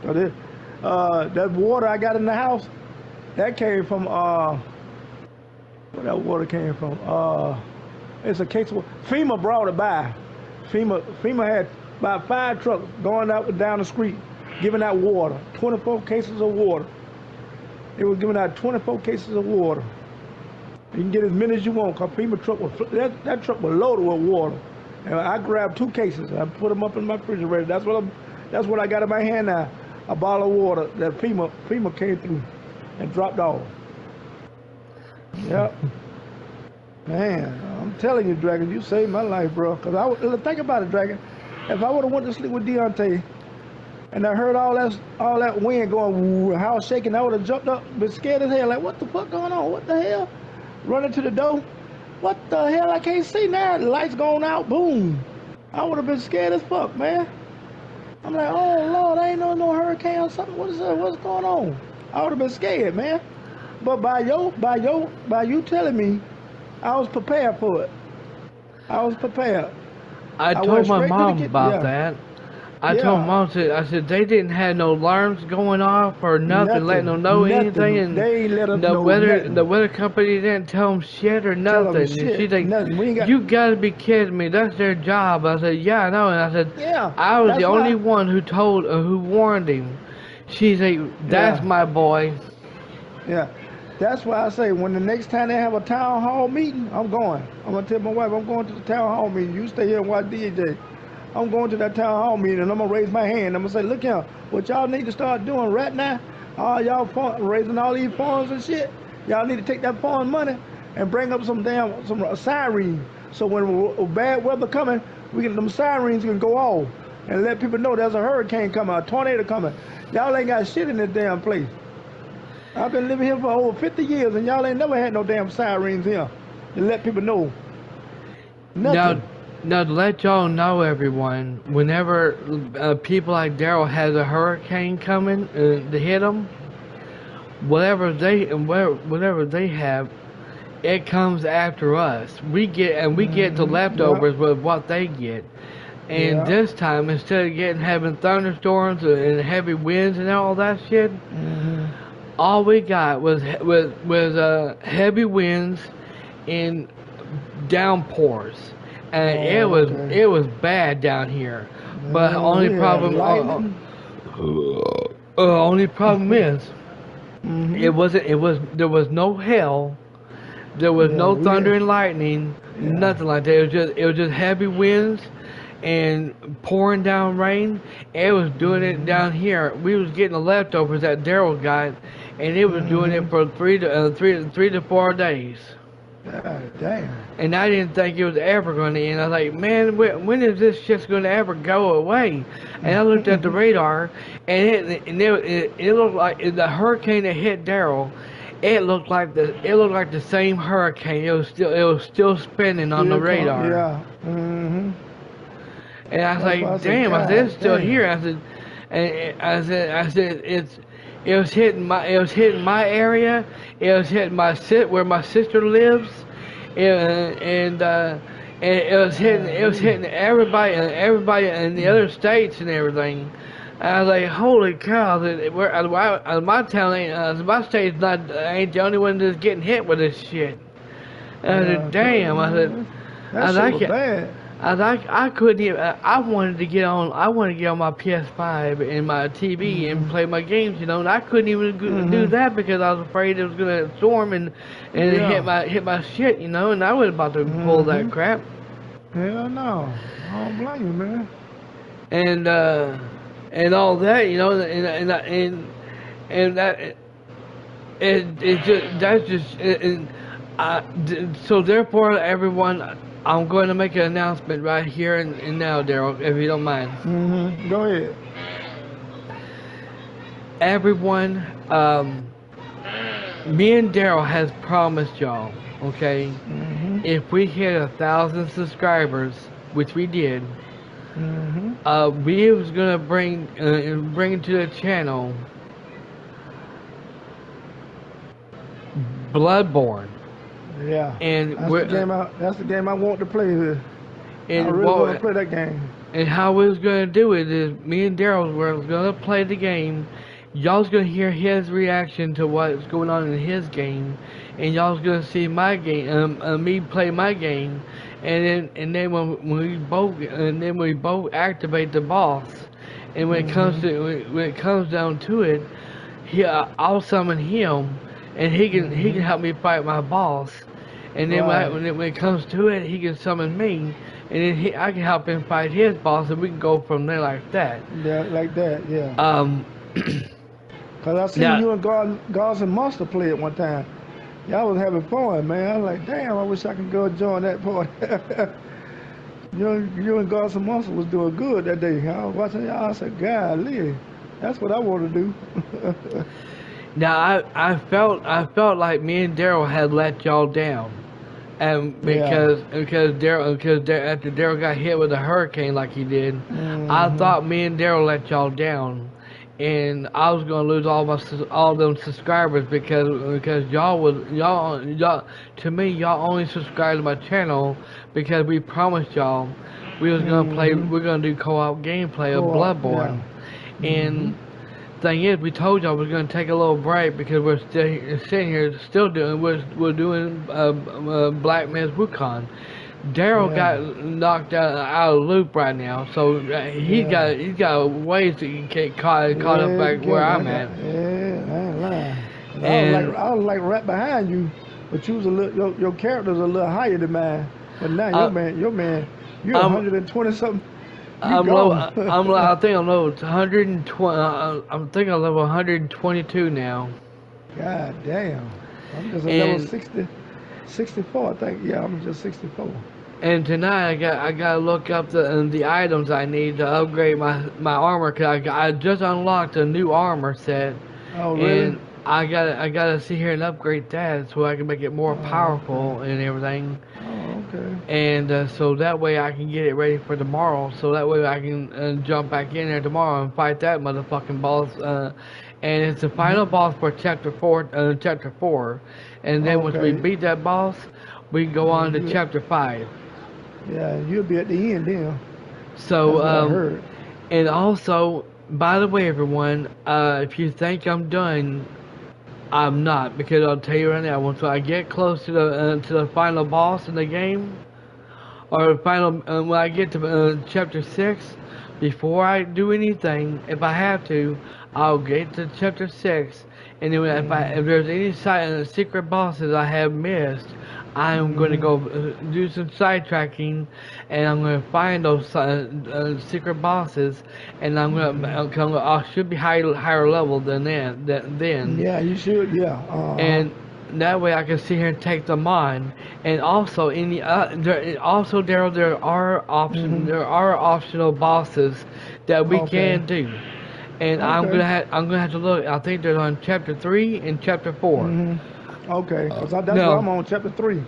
That water I got in the house, that came from where that water came from. It's a case of FEMA brought it by. FEMA had about 5 trucks going out and down the street, giving out water. 24 cases of water. They were giving out 24 cases of water. You can get as many as you want, cause FEMA truck was that truck was loaded with water. And I grabbed 2 cases. I put them up in my refrigerator. That's what I got in my hand now. A bottle of water that FEMA came through and dropped off. Yep. Man, I'm telling you, Dragon, you saved my life, bro. Cause think about it, Dragon. If I would have went to sleep with Deontay, and I heard all that wind going, woo, house shaking, I would have jumped up, been scared as hell. Like, what the fuck going on? What the hell? Running to the door. What the hell? I can't see now. The lights going out. Boom. I would have been scared as fuck, man. I'm like, oh Lord, I ain't know no hurricane or something. What is that? What's going on? I would have been scared, man. But by you telling me, I was prepared for it. I was prepared. I told my mom about that. I told Mom, I said they didn't have no alarms going off or nothing letting them know anything, and they ain't let us know nothing. The weather company didn't tell them shit or nothing. And she's like, "You gotta be kidding me! That's their job." I said, "Yeah, I know." And I said, "I was the only one who warned him." She's like, "That's my boy." Yeah, that's why I say when the next time they have a town hall meeting, I'm going. I'm gonna tell my wife I'm going to the town hall meeting. You stay here and watch DJ. I'm going to that town hall meeting and I'm gonna raise my hand. I'm gonna say, look here, what y'all need to start doing right now, all y'all raising all these funds and shit, y'all need to take that fund money and bring up some sirens. So when bad weather coming, them sirens can go off and let people know there's a hurricane coming, a tornado coming. Y'all ain't got shit in this damn place. I've been living here for over 50 years and y'all ain't never had no damn sirens here to let people know. Nothing. Now to let y'all know, everyone, whenever people like Darryl has a hurricane coming to hit them, whatever they have, it comes after us. We get the leftovers with what they get. And this time, instead of having thunderstorms and heavy winds and all that shit, all we got was heavy winds and downpours. And it was bad down here, but only problem is there was no hail, there was no thunder and lightning, nothing like that. It was just heavy winds and pouring down rain. It was doing it down here. We was getting the leftovers that Darryl got, and it was doing it for 3 to 4 days. God damn. And I didn't think it was ever going to end. I was like, man, when is this shit going to ever go away? And I looked at the radar, and it looked like the hurricane that hit Darryl. It looked like the same hurricane. It was still spinning on the radar. Yeah. Mm-hmm. And I was like, damn. I said, it's still here. I said it was hitting my area. It was hitting where my sister lives, and it was hitting everybody in the other states and everything. I was like, holy cow! My town my state's ain't the only one that's getting hit with this shit. And I said, damn. That shit was bad. I couldn't even. I wanted to get on. I wanted to get on my PS5 and my TV and play my games, you know. And I couldn't even do that because I was afraid it was gonna storm and hit my shit, you know. And I was about to pull that crap. Hell no, I don't blame you, man. And all that, you know, and that it just that's just so therefore everyone. I'm going to make an announcement right here and now, Daryl, if you don't mind. Go ahead. Everyone, me and Daryl has promised y'all, okay? If we hit 1,000 subscribers, which we did, we was gonna bring to the channel Bloodborne. Yeah, and that's the game I want to play here. And I really want to play that game. And how we was gonna do it is me and Daryl were gonna play the game. Y'all's gonna hear his reaction to what's going on in his game, and y'all's gonna see my game, me play my game, and then when we both activate the boss, and when it comes down to it, I'll summon him. And he can help me fight my boss, and then when it comes to it, he can summon me, and then I can help him fight his boss, and we can go from there like that. Yeah, like that. Yeah. Cause I seen you and Gods and Monster play it one time. Y'all was having fun, man. I was like, damn, I wish I could go join that party. you and Gods and Monster was doing good that day. I was watching y'all. I said, golly, that's what I want to do. Now I felt like me and Daryl had let y'all down, and because after Daryl got hit with a hurricane like he did, I thought me and Daryl let y'all down, and I was gonna lose all them subscribers because y'all to me y'all only subscribed to my channel because we promised y'all we was gonna play, we're gonna do co-op gameplay of Bloodborne, and. Thing is, we told y'all we're gonna take a little break because we're sitting here we're doing Black Man's Wukong. Daryl got knocked out of the loop right now, so he's got ways to get caught up back where I'm at. Yeah, I ain't lying. I was like right behind you, but you was a little your character's a little higher than mine. But now your man, you're 120 something. I think I'm level 120. I'm thinking I'm level 122 now. God damn. I'm just at level 64, I think. Yeah, I'm just 64. And tonight I gotta look up the items I need to upgrade my armor, cause I just unlocked a new armor set. Oh really? And I gotta sit here and upgrade that so I can make it more powerful and everything. Oh, okay. And so that way I can get it ready for tomorrow. So that way I can jump back in there tomorrow and fight that motherfucking boss. And it's the final boss for chapter 4. Chapter 4. And then once we beat that boss, we go on to chapter 5. Yeah, you'll be at the end then. So I heard. And also, by the way, everyone, if you think I'm done, I'm not, because I'll tell you right now, once I get close to the final boss in the game, or the final when I get to chapter 6, before I do anything, if I have to, I'll get to chapter 6, and then if there's any secret bosses I have missed, I'm going to go do some sidetracking, and I'm going to find those secret bosses, and I should be higher level than then. Yeah, you should. Yeah. And that way I can sit here and take them on. And also Daryl, there are optional bosses that we can do. And I'm gonna have to look. I think they're on chapter 3 and chapter 4. Okay, because that's what I'm on, chapter 3.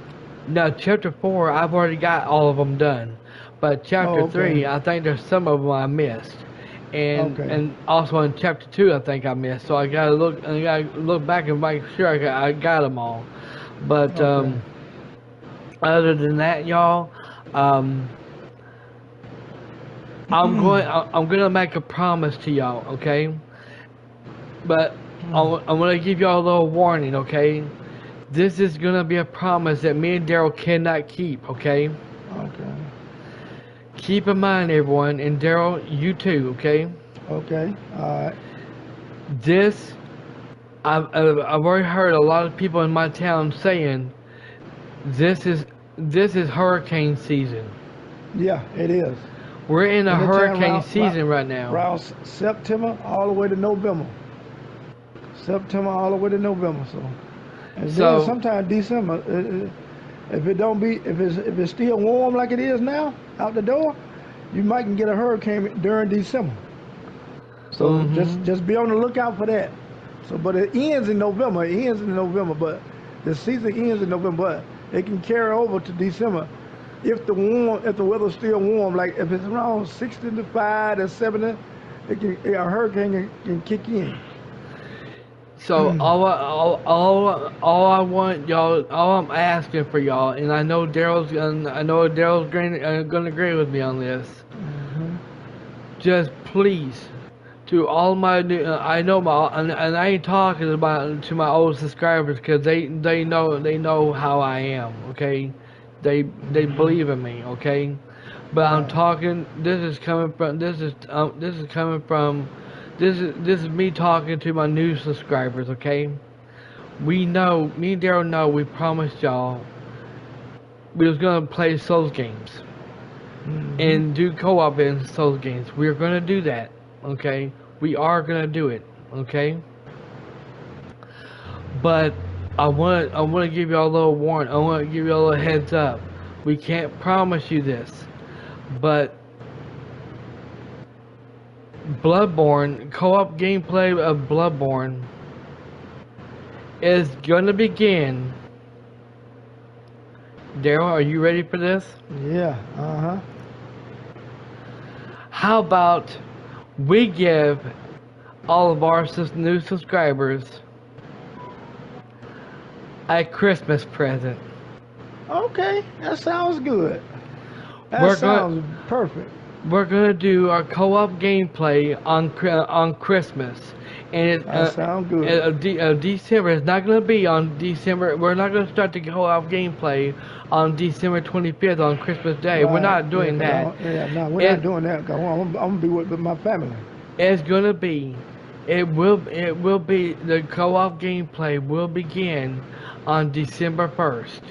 Now, chapter 4, I've already got all of them done. But chapter 3, I think there's some of them I missed. And also in chapter 2, I think I missed. So I gotta look back and make sure I got them all. But other than that, y'all, I'm gonna make a promise to y'all, okay? But I'm gonna give y'all a little warning, okay? This is gonna be a promise that me and Daryl cannot keep, okay? Okay. Keep in mind, everyone, and Daryl, you too, okay? Okay. All right. This, I've already heard a lot of people in my town saying this is hurricane season. Yeah, it is. We're in a Anytime hurricane season right now. Around September all the way to November. September all the way to November. And So- then sometime December. If it don't be, if it's still warm like it is now out the door, you might can get a hurricane during December. So just be on the lookout for that. So, but it ends in November. But the season ends in November. But it can carry over to December if the weather's still warm. Like if it's around 65 to 70, a hurricane can kick in. So all I want y'all, all I'm asking for y'all, and I know Daryl's gonna agree with me on this. Just please, to all my new, I know my, and I ain't talking about to my old subscribers because they know how I am. Okay, they believe in me. Okay, but I'm talking. This is me talking to my new subscribers, okay? We know, me and Daryl know, we promised y'all we was gonna play Souls games and do co-op in Souls games. We're gonna do that, okay? We are gonna do it, okay? But I want to give y'all a little warning. I want to give y'all a little heads up. We can't promise you this, but Bloodborne, co-op gameplay of Bloodborne is gonna begin. Daryl, are you ready for this? Yeah. How about we give all of our new subscribers a Christmas present? Okay, that sounds good. We're Sounds perfect. We're gonna do our co-op gameplay on Christmas, and That sounds good. December. It's not gonna be on December. We're not gonna start the co-op gameplay on December 25th on Christmas Day. We're Right. not doing that. No, we're not doing that. I'm gonna be with my family. It's gonna be. It will be the co-op gameplay will begin on December 1st.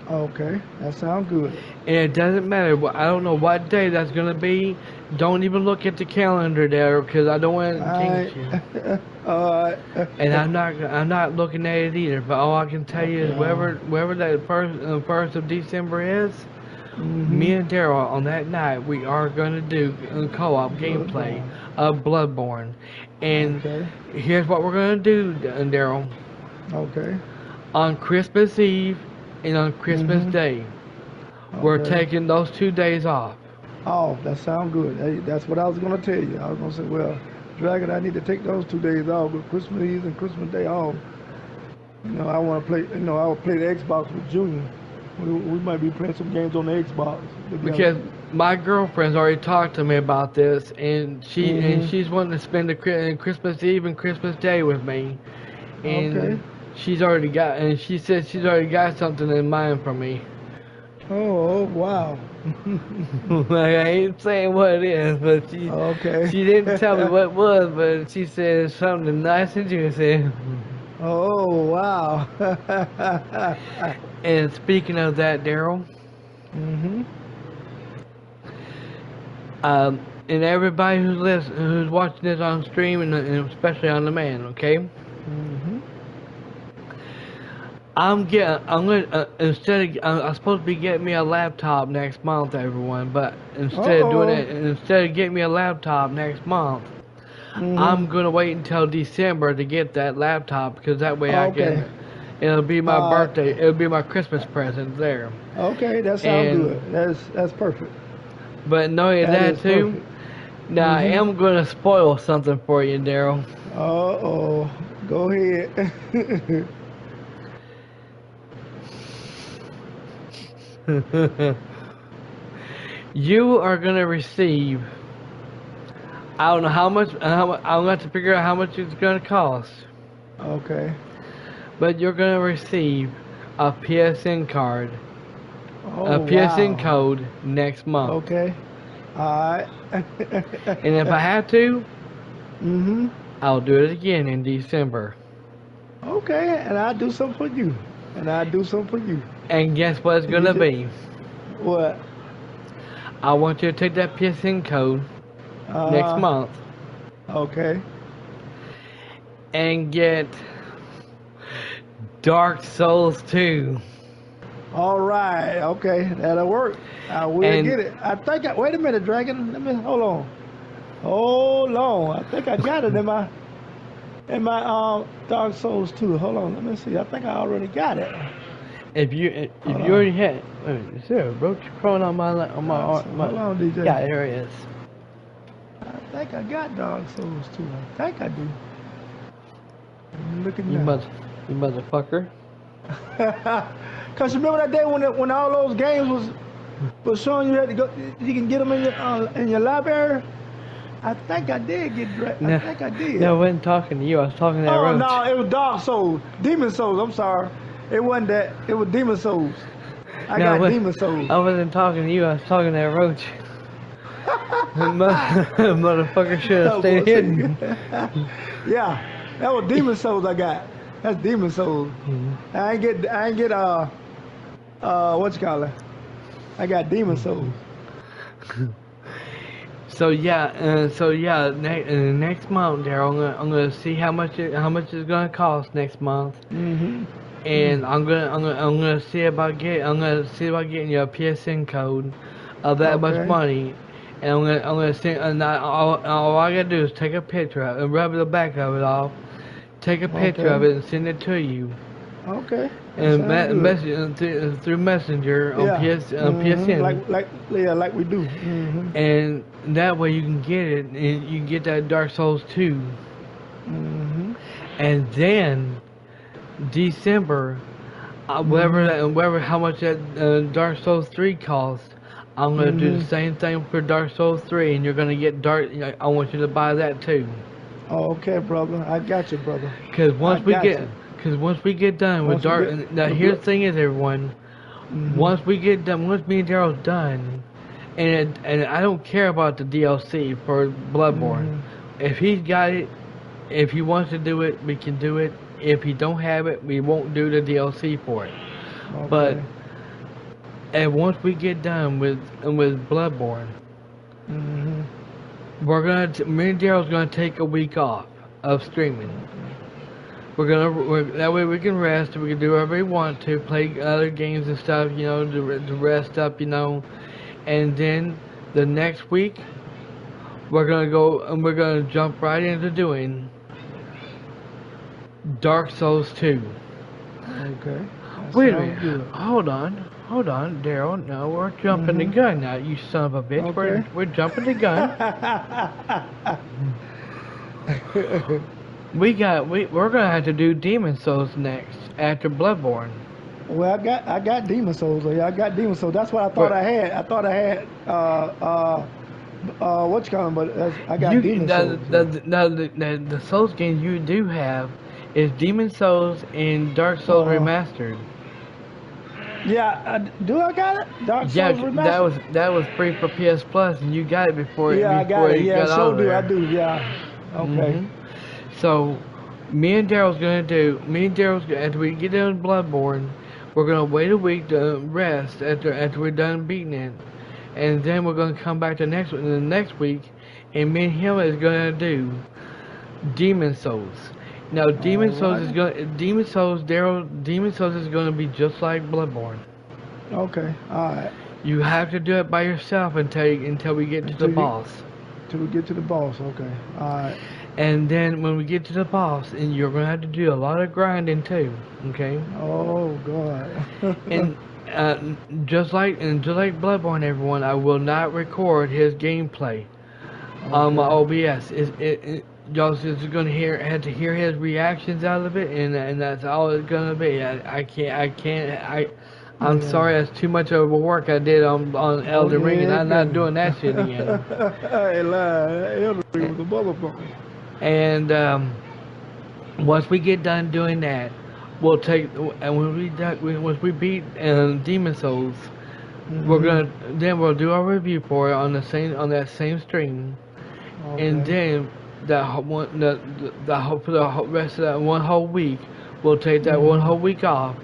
Okay, that sounds good. And it doesn't matter. I don't know what day that's gonna be. Don't even look at the calendar there, because I don't want to jinx you. Alright. And I'm not looking at it either. But all I can tell you is wherever that first of December is, me and Daryl on that night we are gonna do a co-op gameplay of Bloodborne. And here's what we're gonna do, Daryl. Okay. On Christmas Eve and on Christmas Day, we're taking those 2 days off. Oh, that sounds good. Hey, that's what I was gonna tell you. I was gonna say, well, Dragon, I need to take those 2 days off, but Christmas Eve and Christmas Day off. You know, I want to play. You know, I will play the Xbox with Junior. We might be playing some games on the Xbox. Because my girlfriend's already talked to me about this, and she's wanting to spend the Christmas Eve and Christmas Day with me, and she's already got, and she said she's already got something in mind for me. Oh wow. Like, I ain't saying what it is, but she didn't tell me what it was, but she said something nice and juicy. Oh wow. And speaking of that, Daryl, and everybody who's watching this on stream, and especially on demand, okay? I'm supposed to be getting me a laptop next month, everyone. But instead of getting me a laptop next month, I'm gonna wait until December to get that laptop, because that way I can. It'll be my birthday. It'll be my Christmas present there. Okay, that sounds good. That's perfect. But knowing that too, perfect. Now I am gonna spoil something for you, Daryl. Go ahead. You are gonna receive. I don't know how much. I'm gonna have to figure out how much it's gonna cost. Okay. but you're gonna receive a PSN card, a Oh PSN wow. code next month. Okay. All right. And if I have to, Mhm. I'll do it again in December. Okay, and I'll do something for you. And I'll do something for you. And guess what it's You gonna just, be? what? I want you to take that PSN code next Uh, month okay. and get Dark Souls 2. All right. Okay, that'll work. I will And get it. I think. Wait a minute, Dragon. Let me hold on. Hold on. I think I got it in my Dark Souls 2. Hold on. Let me see. I think I already got it. if you Hold on. already had, is there a roach crawling on my arm? Hold on, DJ. Yeah, there it is. I think I got Dark Souls 2. I think I do. I'm looking You now. motherfucker. Cause remember that day when all those games was showing you had to go, you can get them in your library. I think I did get. I think I did. No, I wasn't talking to you. I was talking to that Oh roach. no, it was Dark Souls, Demon Souls. I'm sorry, it wasn't that. It was Demon Souls. I No, got Demon Souls. I wasn't talking to you. I was talking to that roach. Motherfucker should have Oh, stayed bullshit. hidden. Yeah, that was Demon Souls I got. That's Demon Souls. I ain't get what you call it? I got Demon Souls. So next month, Daryl, I'm gonna see how much it's gonna cost next month, Mm-hmm. and I'm gonna see about getting you a PSN code of that much Okay. money, and I'm gonna send. And all I gotta do is take a picture of it and rub the back of it off, take a picture Okay. of it and send it to you, Okay. That and sounds good. message through Messenger on Yeah. PSN. Like we do. Mm-hmm. And that way you can get it, and you can get that Dark Souls 2. Mm-hmm. And then, December, whatever how much that Dark Souls 3 costs, I'm going to do the same thing for Dark Souls 3, and you're going to get I want you to buy that too. Oh, okay, brother. I got you, brother. Because once we got get... you. Because once we get done with Once we Dark... get- Now, here's the thing is, everyone. Once we get done, once me and Daryl's done, and I don't care about the DLC for Bloodborne. If he's got it, if he wants to do it, we can do it. If he don't have it, we won't do the DLC for it. Okay. But and once we get done with Bloodborne, Mm-hmm. me and Daryl's gonna take a week off of streaming. That way we can rest, we can do whatever we want to, play other games and stuff, you know, to rest up, you know. And then the next week, we're gonna go and we're gonna jump right into doing Dark Souls 2. Okay. That Wait a sounds minute, good. hold on, Daryl. No, we're jumping the gun now, you son of a bitch. Okay. We're jumping the gun. We're gonna have to do Demon Souls next after Bloodborne. Well, I got Demon Souls. Yeah, I got Demon Souls. That's what I thought I had. I thought I had what you call them, but I got Demon Souls. The Souls games you do have is Demon Souls and Dark Souls Remastered. Yeah, do I got it? Dark Souls Yeah, Remastered? that was free for PS Plus, and you got it before Yeah, I got it. Yeah, got so out do there. I do. Yeah. Okay. Mhm. So, me and Daryl's after we get done with Bloodborne, we're gonna wait a week to rest after we're done beating it, and then we're gonna come back the next week, and me and him is gonna do Demon Souls. Now, Demon Souls is gonna be just like Bloodborne. Okay. All right. You have to do it by yourself until we get to the boss. Till we get to the boss. Okay. All right. And then when we get to the boss, and you're gonna have to do a lot of grinding too, okay? Oh God. And just like Bloodborne, everyone, I will not record his gameplay on my OBS. Y'all just gonna have to hear his reactions out of it, and that's all it's gonna be. I'm sorry, that's too much of a work I did on Elden Ring, and I'm not doing that shit again. Hey, Elden Ring was a motherfucker. And once we get done doing that, we'll take, and once we beat Demon Souls, we'll do our review for it on that same stream, and then for the rest of that one whole week, we'll take that one whole week off.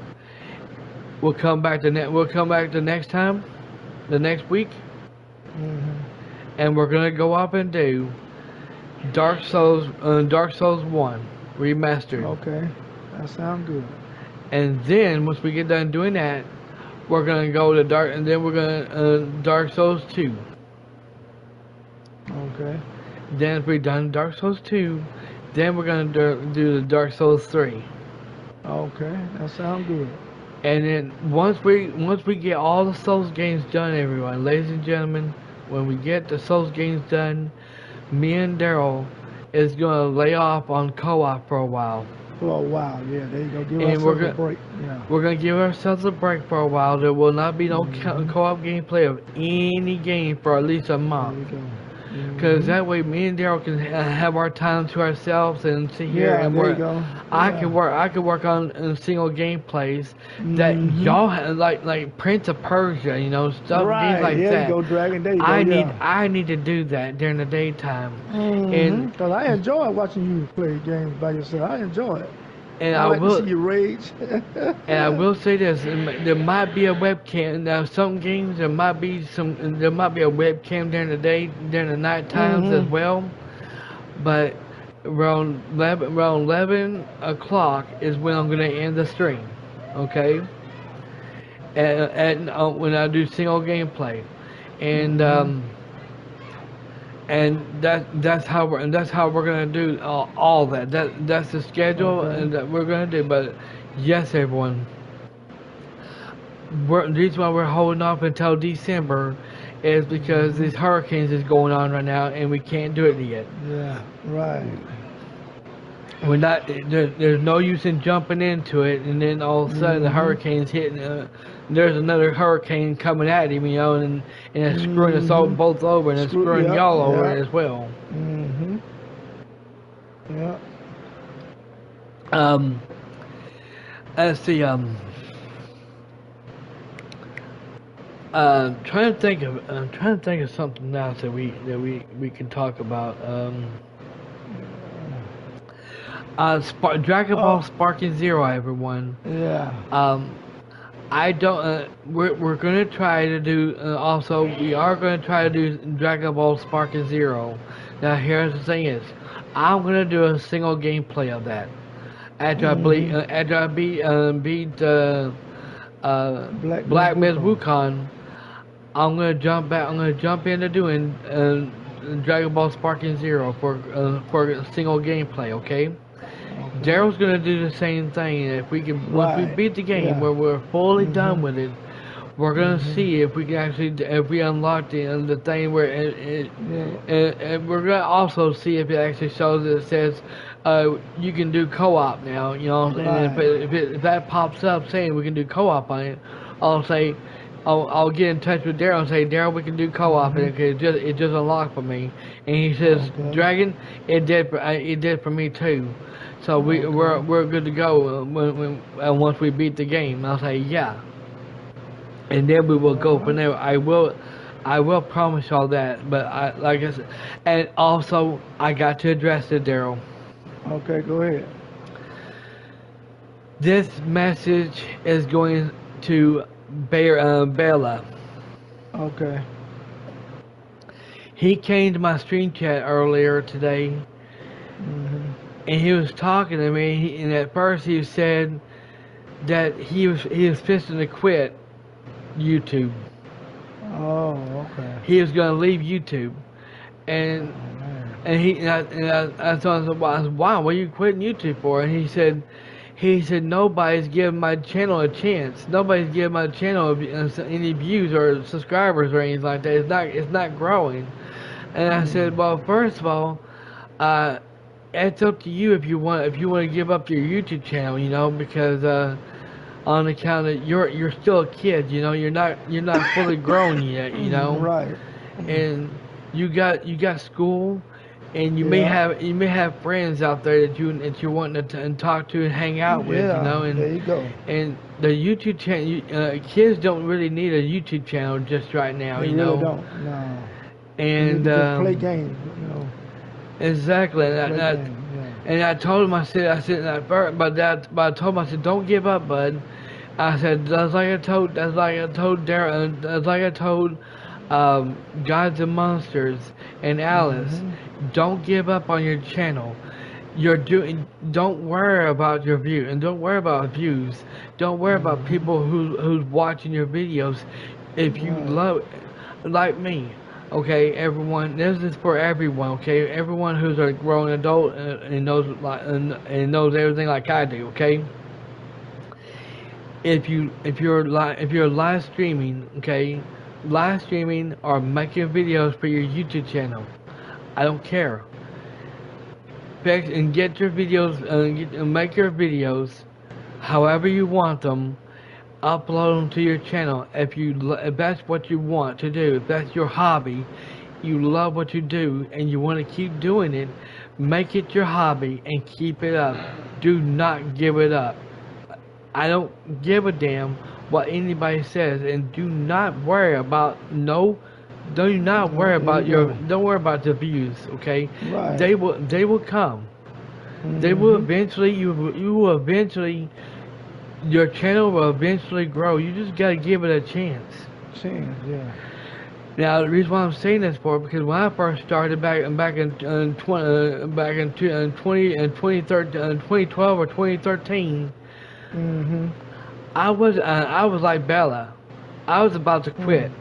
We'll come back the next time, the next week, and we're gonna go up and do Dark Souls 1 remastered. Okay, that sounds good. And then once we get done doing that, we're gonna go to Dark Souls 2. Okay. Then if we're done Dark Souls 2, then we're gonna do the Dark Souls 3. Okay, that sounds good. And then once we get all the Souls games done, everyone, ladies and gentlemen, when we get the Souls games done, me and Daryl is gonna lay off on co-op for a while. For a while, yeah. There you go. Give And ourselves a break. Yeah. We're gonna give ourselves a break for a while. There will not be no co-op gameplay of any game for at least a month. There you go. Because that way, me and Daryl can have our time to ourselves and sit here and there work. you go. I can work on single gameplays that y'all have, like Prince of Persia, you know, stuff games like there that. you go, Dragon. There you go. I need to do that during the daytime, Because I enjoy watching you play games by yourself. I enjoy it. and I like to see you rage. And I will say this: there might be a webcam. Now, some games there might be a webcam during the day, during the night times as well. But around 11 o'clock is when I'm gonna end the stream. Okay. And when I do single gameplay, and that's how we're gonna do all that. That's the schedule and that we're gonna do. But yes, everyone, the reason why we're holding off until December is because these hurricanes is going on right now, and we can't do it yet. Yeah, right. We're not. There's no use in jumping into it, and then all of a sudden the hurricane's hitting. There's another hurricane coming at him, you know, and it's screwing us all both over, and it's screwing y'all over as well. Yeah. Let's see. Trying to think of something else that we can talk about. Dragon Ball Sparking Zero, everyone. Yeah. I don't. We're gonna try to do. Also, we are gonna try to do Dragon Ball Sparking Zero. Now, here's the thing: is I'm gonna do a single gameplay of that. After I beat Black Myth Wukong, I'm gonna jump back. I'm gonna jump into doing Dragon Ball Sparking Zero for single gameplay. Okay. Daryl's gonna do the same thing. If we can, once we beat the game where we're fully done with it, we're gonna see if we can actually, if we unlock the thing where and we're gonna also see if it actually shows that it says you can do co-op now. You know, and if that pops up saying we can do co-op on it, I'll get in touch with Daryl and say, Daryl, we can do co-op, and it just unlocked for me. And he says, Dragon, it did for me too. So we're good to go once we beat the game. I'll say yeah, and then we will go from there. I will promise y'all that. But like I said, and also I got to address it, Daryl. Okay, go ahead. This message is going to Bella. Okay. He came to my stream chat earlier today. And he was talking to me, and at first he said that he was fixing to quit YouTube. Oh, okay. He was going to leave YouTube, and I told him, why? What are you quitting YouTube for? And he said nobody's giving my channel a chance. Nobody's giving my channel any views or subscribers or anything like that. It's not growing. And I said, well, first of all, it's up to you if you want to give up your YouTube channel, you know, because on account of you're still a kid, you know, you're not fully grown yet, you know. Right. And you got school, and Yeah. you may have friends out there that you want to talk to and hang out with, you know, Yeah. There you go. and the YouTube channel, kids don't really need a YouTube channel just right now, They you really know, don't. No. They need and to just play games. exactly, Just play games. Yeah. and I told him, I said that first, but I told him, I said, don't give up, bud. I said, that's like I told Darren, that's like I told Gods and Monsters and Alice, Hmm. don't give up on your channel. Don't worry about your view, and don't worry about views. Don't worry about people who's watching your videos. If you Right. love, like me, okay, everyone, this is for everyone, okay, everyone who's a grown adult and knows and knows everything like I do, okay. If you're live streaming, okay, live streaming or making videos for your YouTube channel, I don't care. Fix and get your videos and make your videos however you want them. Upload them to your channel if that's what you want to do. If that's your hobby, you love what you do and you want to keep doing it, make it your hobby and keep it up. Do not give it up. I don't give a damn what anybody says, and do not worry about do not worry There about you go. don't worry about the views, okay? Right. They will come. They will eventually you will eventually your channel will eventually grow. You just gotta give it a chance. Chance, yeah. Now the reason why I'm saying this for because when I first started back in 2012 or 2013. Hmm. I was like Bella. I was about to quit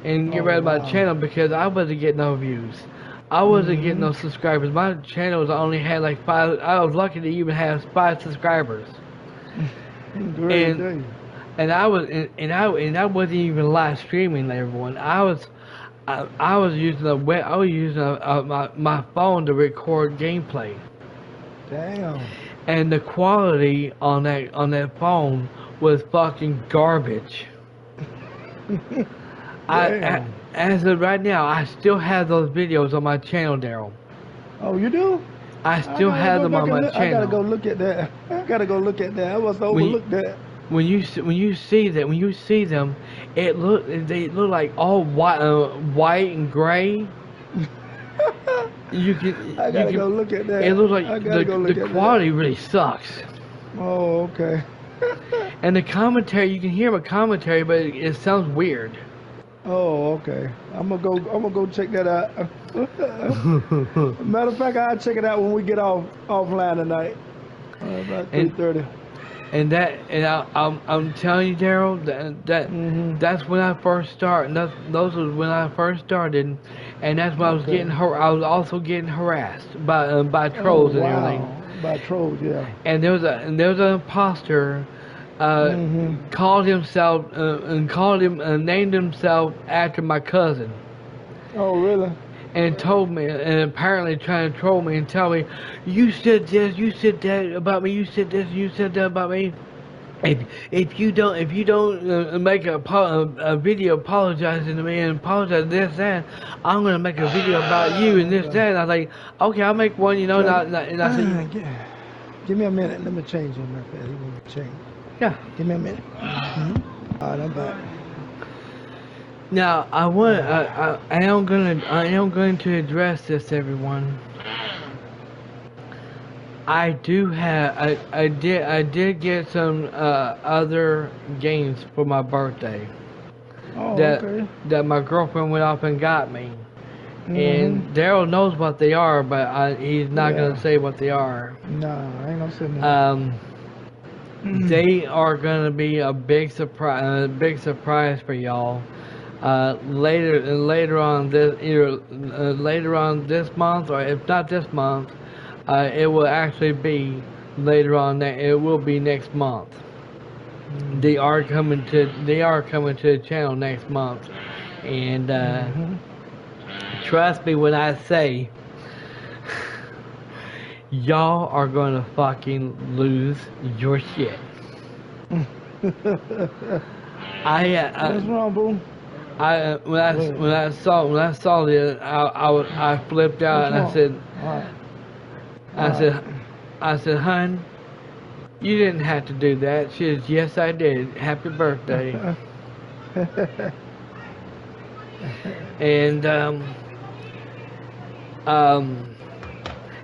and get Oh, rid of my wow. channel because I wasn't getting no views. I wasn't getting no subscribers. My channel only had like 5. I was lucky to even have 5 subscribers. Great And day. and I wasn't even live streaming everyone. I was using my phone to record gameplay. Damn. And the quality on that phone was fucking garbage. Damn. As of right now, I still have those videos on my channel, Daryl. Oh, you do? I still gotta have go them back on and my look. I gotta go channel. look at that. I gotta go look at that. I must have When you- overlooked that. When you see them, they look like all white and gray. You can I gotta you go can, look at that. It looks like I gotta go look the at quality really sucks. that. Oh, okay. And the commentary, you can hear my commentary, but it sounds weird. Oh, okay. I'm gonna go check that out. Matter of fact, I'll check it out when we get offline tonight. About And- 3:30. And I'm telling you, Daryl, that's when I first started. Those was when I first started, and that's when I was Okay. I was also getting harassed by trolls Oh, and wow. everything. By trolls, yeah. And there was an imposter called himself named himself after my cousin. Oh, really? And told me, and apparently trying to troll me and tell me, you said this, you said that about me, you said this, you said that about me. If you don't make a video apologizing to me and apologize this that, I'm gonna make a video about you and this that. And I was like, okay, I'll make one, you know. And I said, Give me a minute. Let me change him real fast. He want to change. yeah. Give me a minute. All right, I'm back. Now I am going to address this, everyone. I do have I did get some other games for my birthday Oh, that okay. that my girlfriend went off and got me, Mm-hmm. and Daryl knows what they are, but he's not Yeah. gonna say what they are. No, I ain't gonna say nothing. They are gonna be a big surprise for y'all. Later on this month, or if not this month, it will actually be later on. It will be next month. They are coming to the channel next month, and trust me when I say y'all are gonna fucking lose your shit. What's wrong, boo? When I saw this, I flipped out What and you want? All right. I All said, "Hun, you didn't have to do that." She says, "Yes, I did. Happy birthday." right. And um,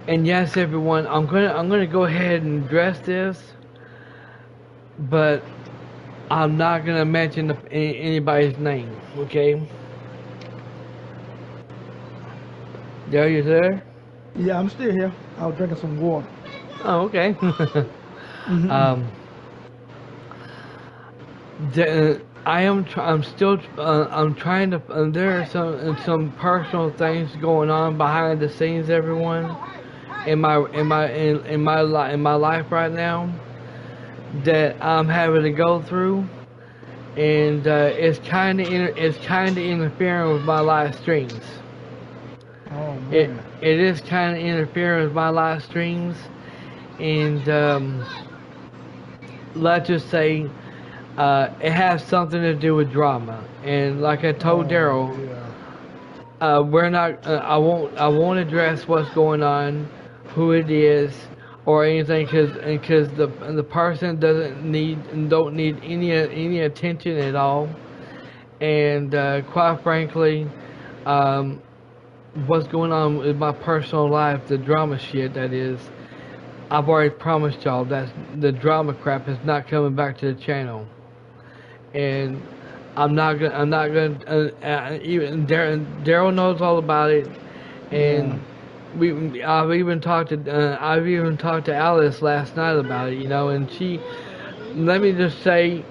and yes, everyone, I'm gonna go ahead and address this, but I'm not gonna mention anybody's name. Okay? There, you there? Yeah, I'm still here. I was drinking some water. Oh, okay. Mm-hmm. um, I'm still. I'm trying to. There are some personal things going on behind the scenes, everyone, in my life right now that I'm having to go through, and it's kind of interfering with my live streams. Oh It man. it is kind of interfering with my live streams, and let's just say it has something to do with drama. And like I told Oh Daryl, yeah. we're not. I won't address what's going on, who it is, or anything, because the person don't need any attention at all. And quite frankly, um, what's going on with my personal life, the drama shit that is. I've already promised y'all that the drama crap is not coming back to the channel, and I'm not gonna. Even Daryl knows all about it, Yeah. and I've even talked to Alice last night about it. You know, and she. Let me just say,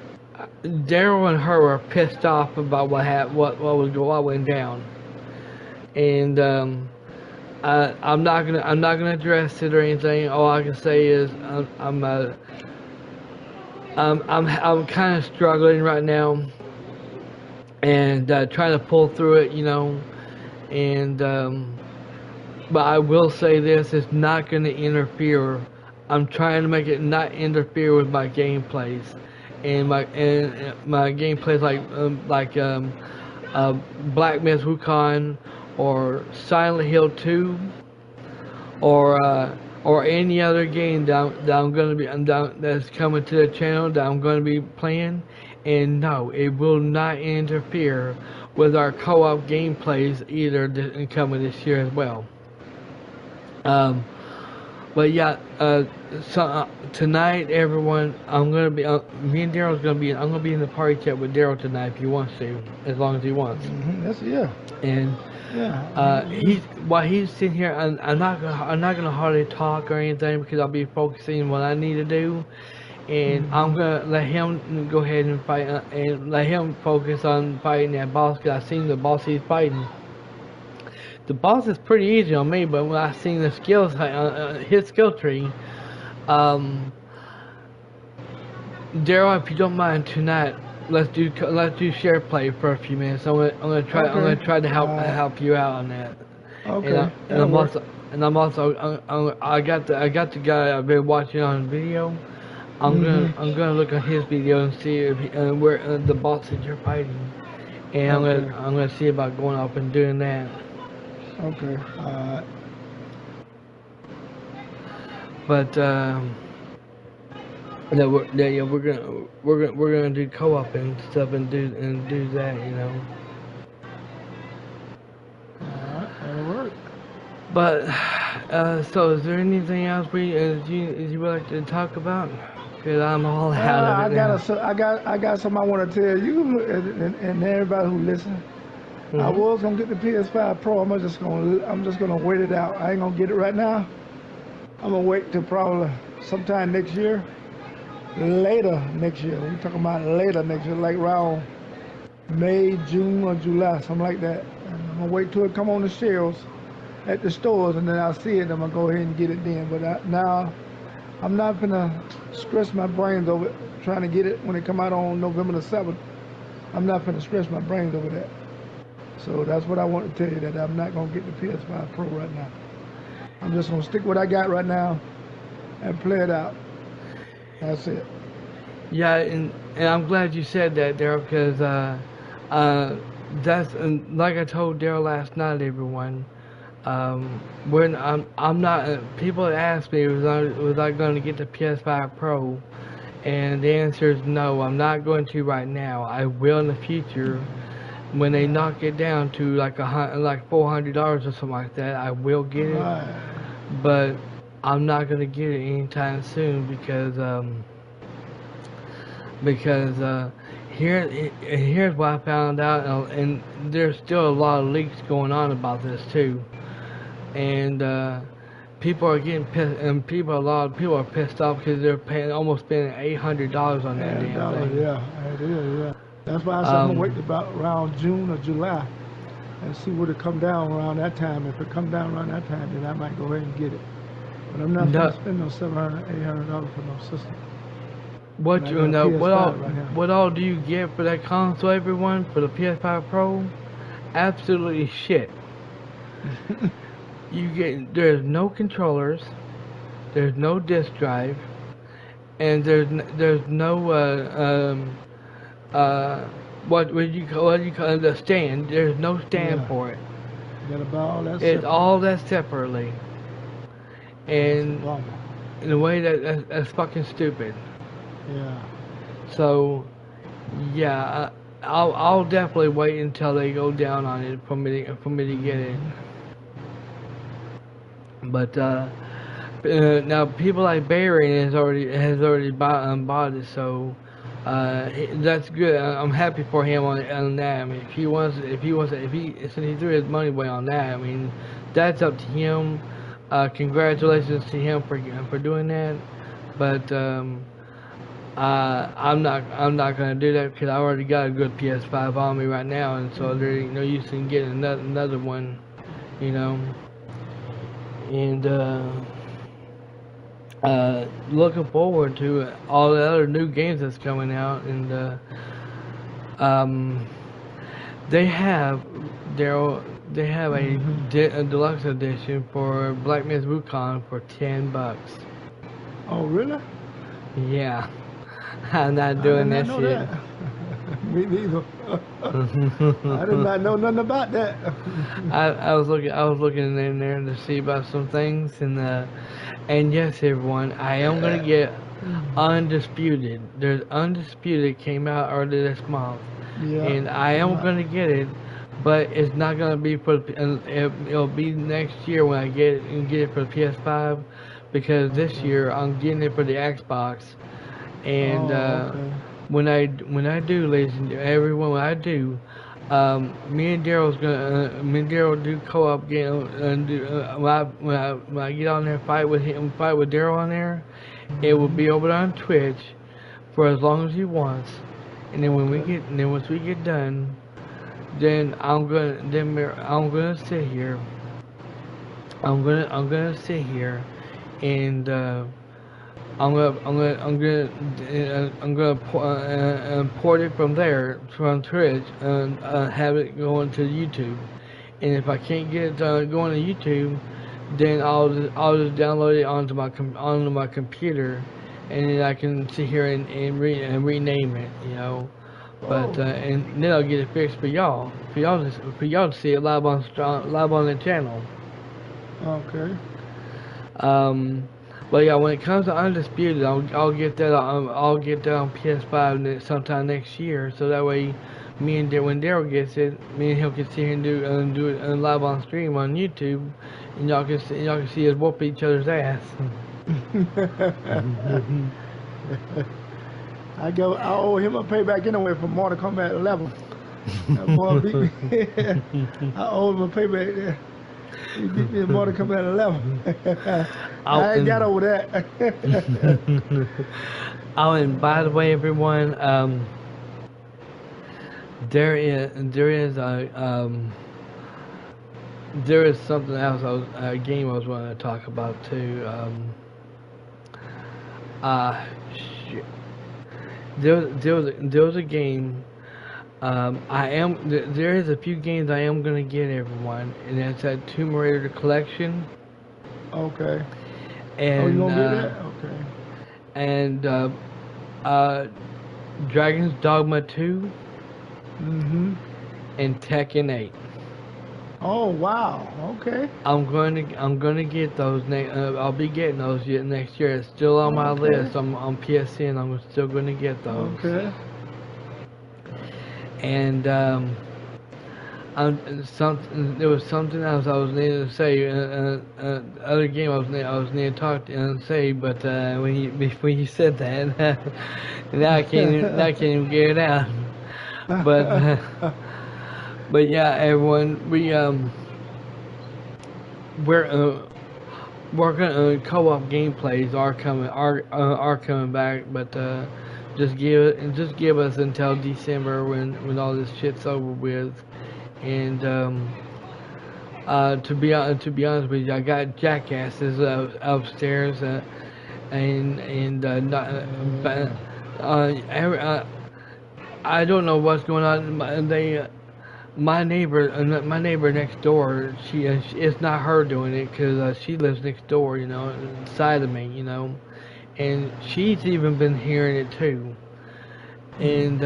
Daryl and her were pissed off about what went down, and I'm not gonna address it or anything. All I can say is I'm kind of struggling right now and trying to pull through it, you know. And but I will say this: it's not gonna interfere. I'm trying to make it not interfere with my gameplays and my gameplays Black Myth Wukong or Silent Hill 2 or any other game that I'm gonna be that's coming to the channel that I'm gonna be playing. And no, it will not interfere with our co-op gameplays either coming this year as well. But yeah, so tonight, everyone, I'm gonna be me and Daryl's gonna be. I'm gonna be in the party chat with Daryl tonight if he wants to, as long as he wants. Mm-hmm. That's yeah. And Yeah. while he's sitting here, I'm not gonna hardly talk or anything because I'll be focusing on what I need to do, and I'm gonna let him go ahead and fight and let him focus on fighting that boss because I seen the boss he's fighting. The boss is pretty easy on me, but when I seen the skills, his skill tree, Daryl, if you don't mind tonight, let's do share play for a few minutes. I'm gonna try to help you out on that. Okay. And I'm also I got the guy I've been watching on video. I'm gonna look at his video and see if where the boss that you're fighting, and I'm gonna see about going up and doing that. Okay. But yeah, we're gonna do co-op and stuff and do that, you know. Alright, that'll work. But so is there anything else you would like to talk about? Cause I'm all out of it now. I got something I want to tell you and everybody who listens. I was gonna get the PS5 Pro. I'm just gonna wait it out. I ain't gonna get it right now. I'm gonna wait till probably sometime next year. Later next year. We're talking about later next year, like around May, June, or July, something like that. And I'm gonna wait till it come on the shelves at the stores, and then I'll see it. And I'm gonna go ahead and get it then. But now I'm not gonna stress my brains over it, trying to get it when it come out on November the 7th. I'm not gonna stress my brains over that. So that's what I want to tell you, that I'm not going to get the PS5 Pro right now. I'm just going to stick what I got right now and play it out. That's it. Yeah, and I'm glad you said that, Daryl, because that's and like I told Daryl last night, everyone. When I'm not. People ask me, was I going to get the PS5 Pro? And the answer is no. I'm not going to right now. I will in the future. When they knock it down to like $400 or something like that, I will get it. Right. But I'm not gonna get it anytime soon because here's what I found out, and there's still a lot of leaks going on about this too, and people are getting pissed, and a lot of people are pissed off because they're almost spending $800 on that damn thing. Yeah, it is. Yeah. That's why I said I'm gonna wait about around June or July and see what it come down around that time. If it come down around that time, then I might go ahead and get it. But I'm not gonna spend no $700, $800 for no system. What you know? What all do you get for that console, everyone? For the PS5 Pro? Absolutely shit. There's no controllers, there's no disk drive, and there's no what you call the stand. There's no stand for it. You gotta buy all that. It's all that separately, and in a way that's fucking stupid. Yeah. So, yeah, I'll definitely wait until they go down on it for me to get it. But now people like Barry has already bought it, so that's good. I'm happy for him on that. I mean, since he threw his money away on that, I mean, that's up to him. Congratulations to him for doing that. But I'm not gonna do that because I already got a good PS5 on me right now, and so there ain't no use in getting another one, you know. And looking forward to all the other new games that's coming out, and they have a deluxe edition for Black Myth Wukong for $10. Oh really? Yeah. I'm not doing that shit. That. Me neither. I did not know nothing about that. I was looking in there to see about some things, and yes, everyone, I am gonna get Undisputed. There's Undisputed came out early this month, and I am gonna get it, but it's not gonna be it'll be next year when I get it for the PS5, because this year I'm getting it for the Xbox. And when I do, ladies and everyone, when I do, me and Daryl do co-op game, and when I get on there fight with Daryl on there, it will be over on Twitch for as long as he wants, and then once we get done, then I'm gonna sit here. I'm gonna sit here and I'm gonna port it from there, from Twitch, and have it going to YouTube. And if I can't get it going to YouTube, then I'll just download it onto my computer, and then I can sit here and rename it, you know. But and then I'll get it fixed for y'all to see it live on the channel. Okay. But yeah, when it comes to Undisputed, I'll get that on PS5 sometime next year, so that way, when Daryl gets it, me and him can sit here and do it live on stream on YouTube, and y'all can see us whoop each other's ass. I owe him a payback anyway for Mortal Kombat 11. That boy beat me. I owe him a payback there. He beat me in Mortal Kombat 11. I ain't got over that. Oh, and by the way, everyone, there is something else. A game I was wanting to talk about too. Shit. There was a game. There is a few games I am gonna get, everyone, and that's that Tomb Raider collection. Okay. And you gonna get that? Okay. And Dragon's Dogma 2. and Tekken 8. Oh wow. Okay. I'm gonna get those. I'll be getting those yet next year. It's still on my Okay. list. I'm on PSN. I'm still gonna get those. Okay. And there was something else I was needing to say. Other game I was needing to talk and say, but when you said that, now I can't even get it out. But but yeah, everyone, we're co-op gameplays are coming back, but just give us until December when all this shit's over with. And to be honest with you, I got jackasses upstairs, I don't know what's going on. My neighbor next door, it's not her doing it because she lives next door, you know, inside of me, you know, and she's even been hearing it too, and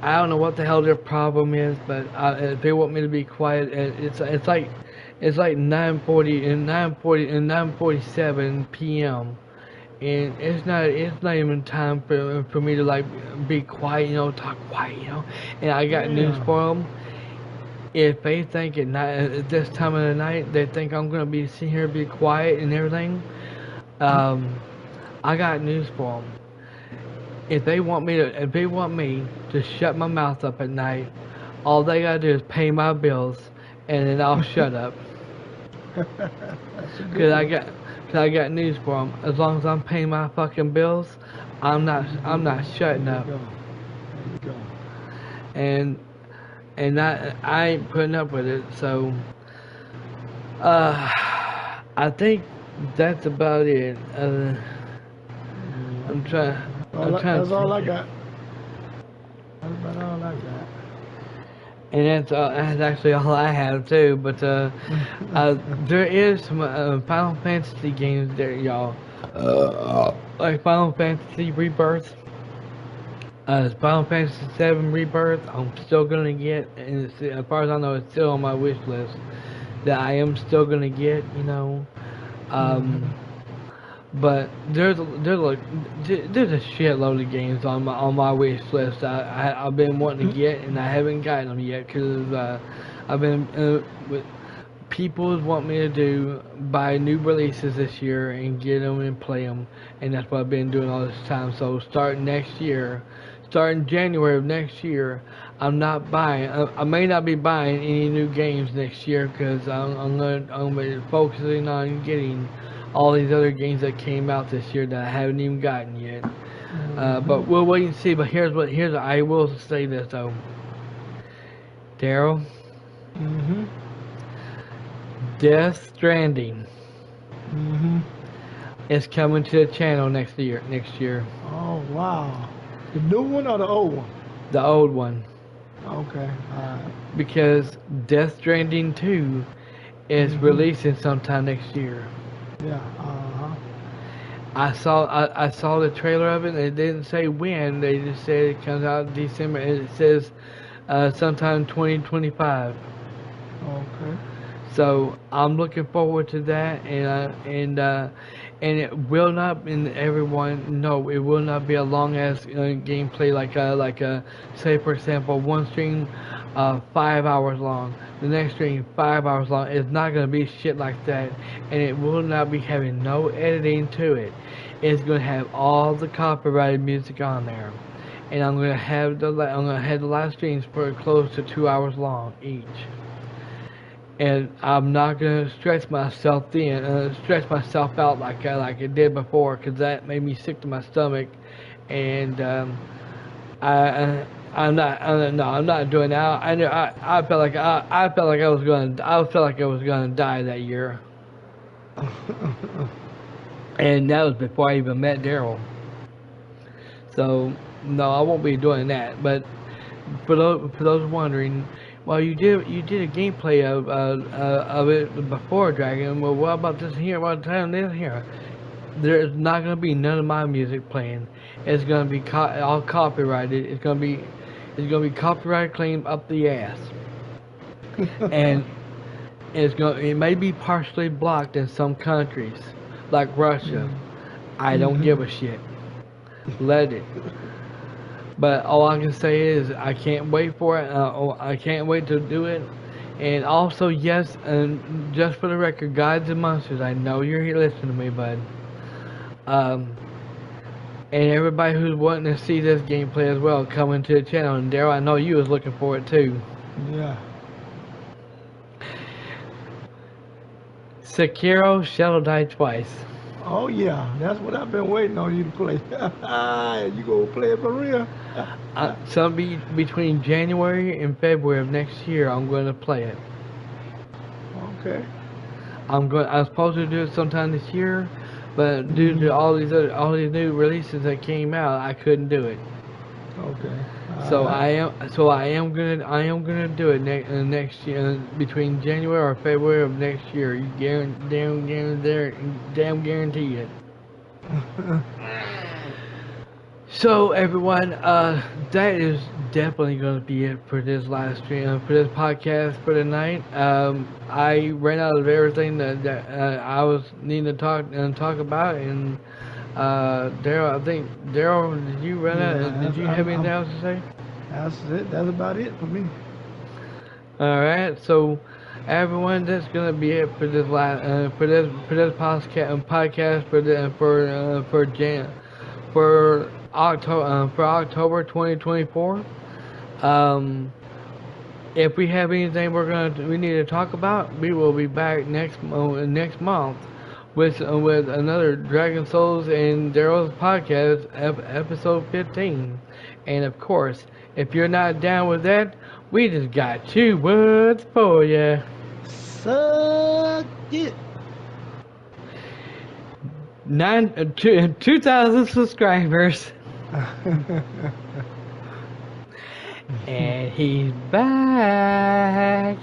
I don't know what the hell their problem is, but if they want me to be quiet, it's like 9:47 p.m. and it's not even time for me to like be quiet, you know, talk quiet, you know. And I got news for them. If they think at this time of the night they think I'm gonna be sitting here be quiet and everything, I got news for them. If they want me to shut my mouth up at night, all they gotta do is pay my bills, and then I'll shut up. Cause I got news for them. As long as I'm paying my fucking bills, I'm not shutting up. There you go. And I ain't putting up with it. So I think that's about it. I'm trying. That's all I got. That's about all I got. And that's actually all I have too. But there is some Final Fantasy games there, y'all. Like Final Fantasy Rebirth, Final Fantasy 7 Rebirth. I'm still gonna get, and as far as I know, it's still on my wish list. That I am still gonna get, you know. But there's a shitload of games on my wish list. I've been wanting to get and I haven't gotten them yet because I've been with people want me to buy new releases this year and get them and play them, and that's what I've been doing all this time. So starting January of next year, I'm not buying. I may not be buying any new games next year because I'm gonna be focusing on getting all these other games that came out this year that I haven't even gotten yet. But we'll wait and see. But I will say this though, Daryl. Death Stranding is coming to the channel next year. Oh wow. The new one or the old one? The old one. Okay. Alright. Because Death Stranding 2 is releasing sometime next year. Yeah. I saw the trailer of it and it didn't say when, they just said it comes out in December and it says sometime 2025. Okay. So I'm looking forward to that, and it will not. And everyone, no, it will not be a long ass gameplay like say for example one stream 5 hours long, the next stream 5 hours long. It's not gonna be shit like that, and it will not be having no editing to it. It's gonna have all the copyrighted music on there, and I'm gonna have the live streams for close to 2 hours long each. And I'm not gonna stretch myself out like I did before, because that made me sick to my stomach. And I'm not doing that. I felt like I was gonna die that year. And that was before I even met Daryl. So no, I won't be doing that. But for those wondering. Well, you did a gameplay of it before, Dragon. Well, what about this here? What about this here? There's not gonna be none of my music playing. It's gonna be all copyrighted. It's gonna be is gonna be copyright claim up the ass, and it may be partially blocked in some countries, like Russia. I don't give a shit. Let it. But all I can say is I can't wait for it. I can't wait to do it. And also, yes, and just for the record, Gods and Monsters, I know you're here listening to me, bud. And everybody who's wanting to see this gameplay as well, coming to the channel. And Daryl, I know you was looking for it too. Yeah. Sekiro Shadow Die Twice. Oh yeah, that's what I've been waiting on you to play. You gonna play it for real? Between January and February of next year, I'm going to play it. Okay. I was supposed to do it sometime this year, but due to all these new releases that came out, I couldn't do it. Okay. So I am gonna do it next year, between January or February of next year. You damn guarantee it. So everyone, that is definitely gonna be it for this live stream, for this podcast for tonight. I ran out of everything that I was needing to talk about, and Daryl, did you run out? Did you have anything else to say? That's it. That's about it for me. All right, so everyone, that's gonna be it for this podcast for October 2024. If we have anything we need to talk about, we will be back next month with another Dragon Souls and Darrell's podcast, episode 15. And of course, if you're not down with that, we just got 2 words for you. Suck it. 2,000 subscribers. And he's back.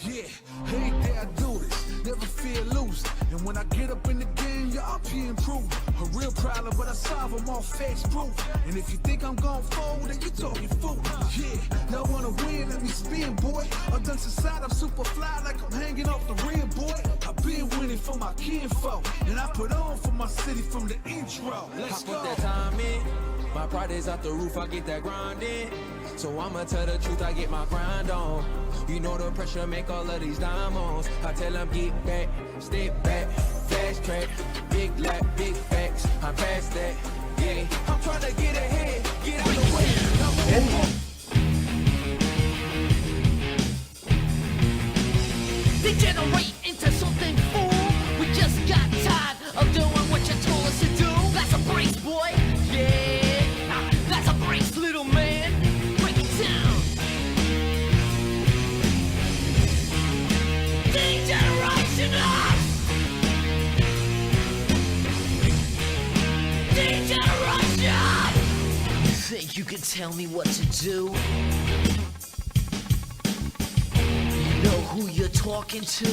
Yeah, every day I do this, never feel loose. And when I get up in the game, yeah, I'll be improved. A real problem, but I solve them all facts proof. And if you think I'm gon' fold, then you talking fool. Yeah, y'all wanna win, let me spin, boy. Or done society, I'm super fly like I'm hanging off the rim, boy. I've been winning for my kinfolk, and I put on for my city from the intro. Let's I go. put that time in. My pride is out the roof, I get that grind in. So I'ma tell the truth, I get my grind on. You know the pressure make all of these diamonds. I tell them get back, step back, fast track, big lap, big facts. I'm past that, yeah. I'm trying to get ahead, get out the way. Degenerate into something full. We just got tired of doing what you told us to do. That's a brace, boy. Yeah, that's a brace, little man. Break it down. Degeneration us. Degeneration. You think you can tell me what to do? You know who you're talking to?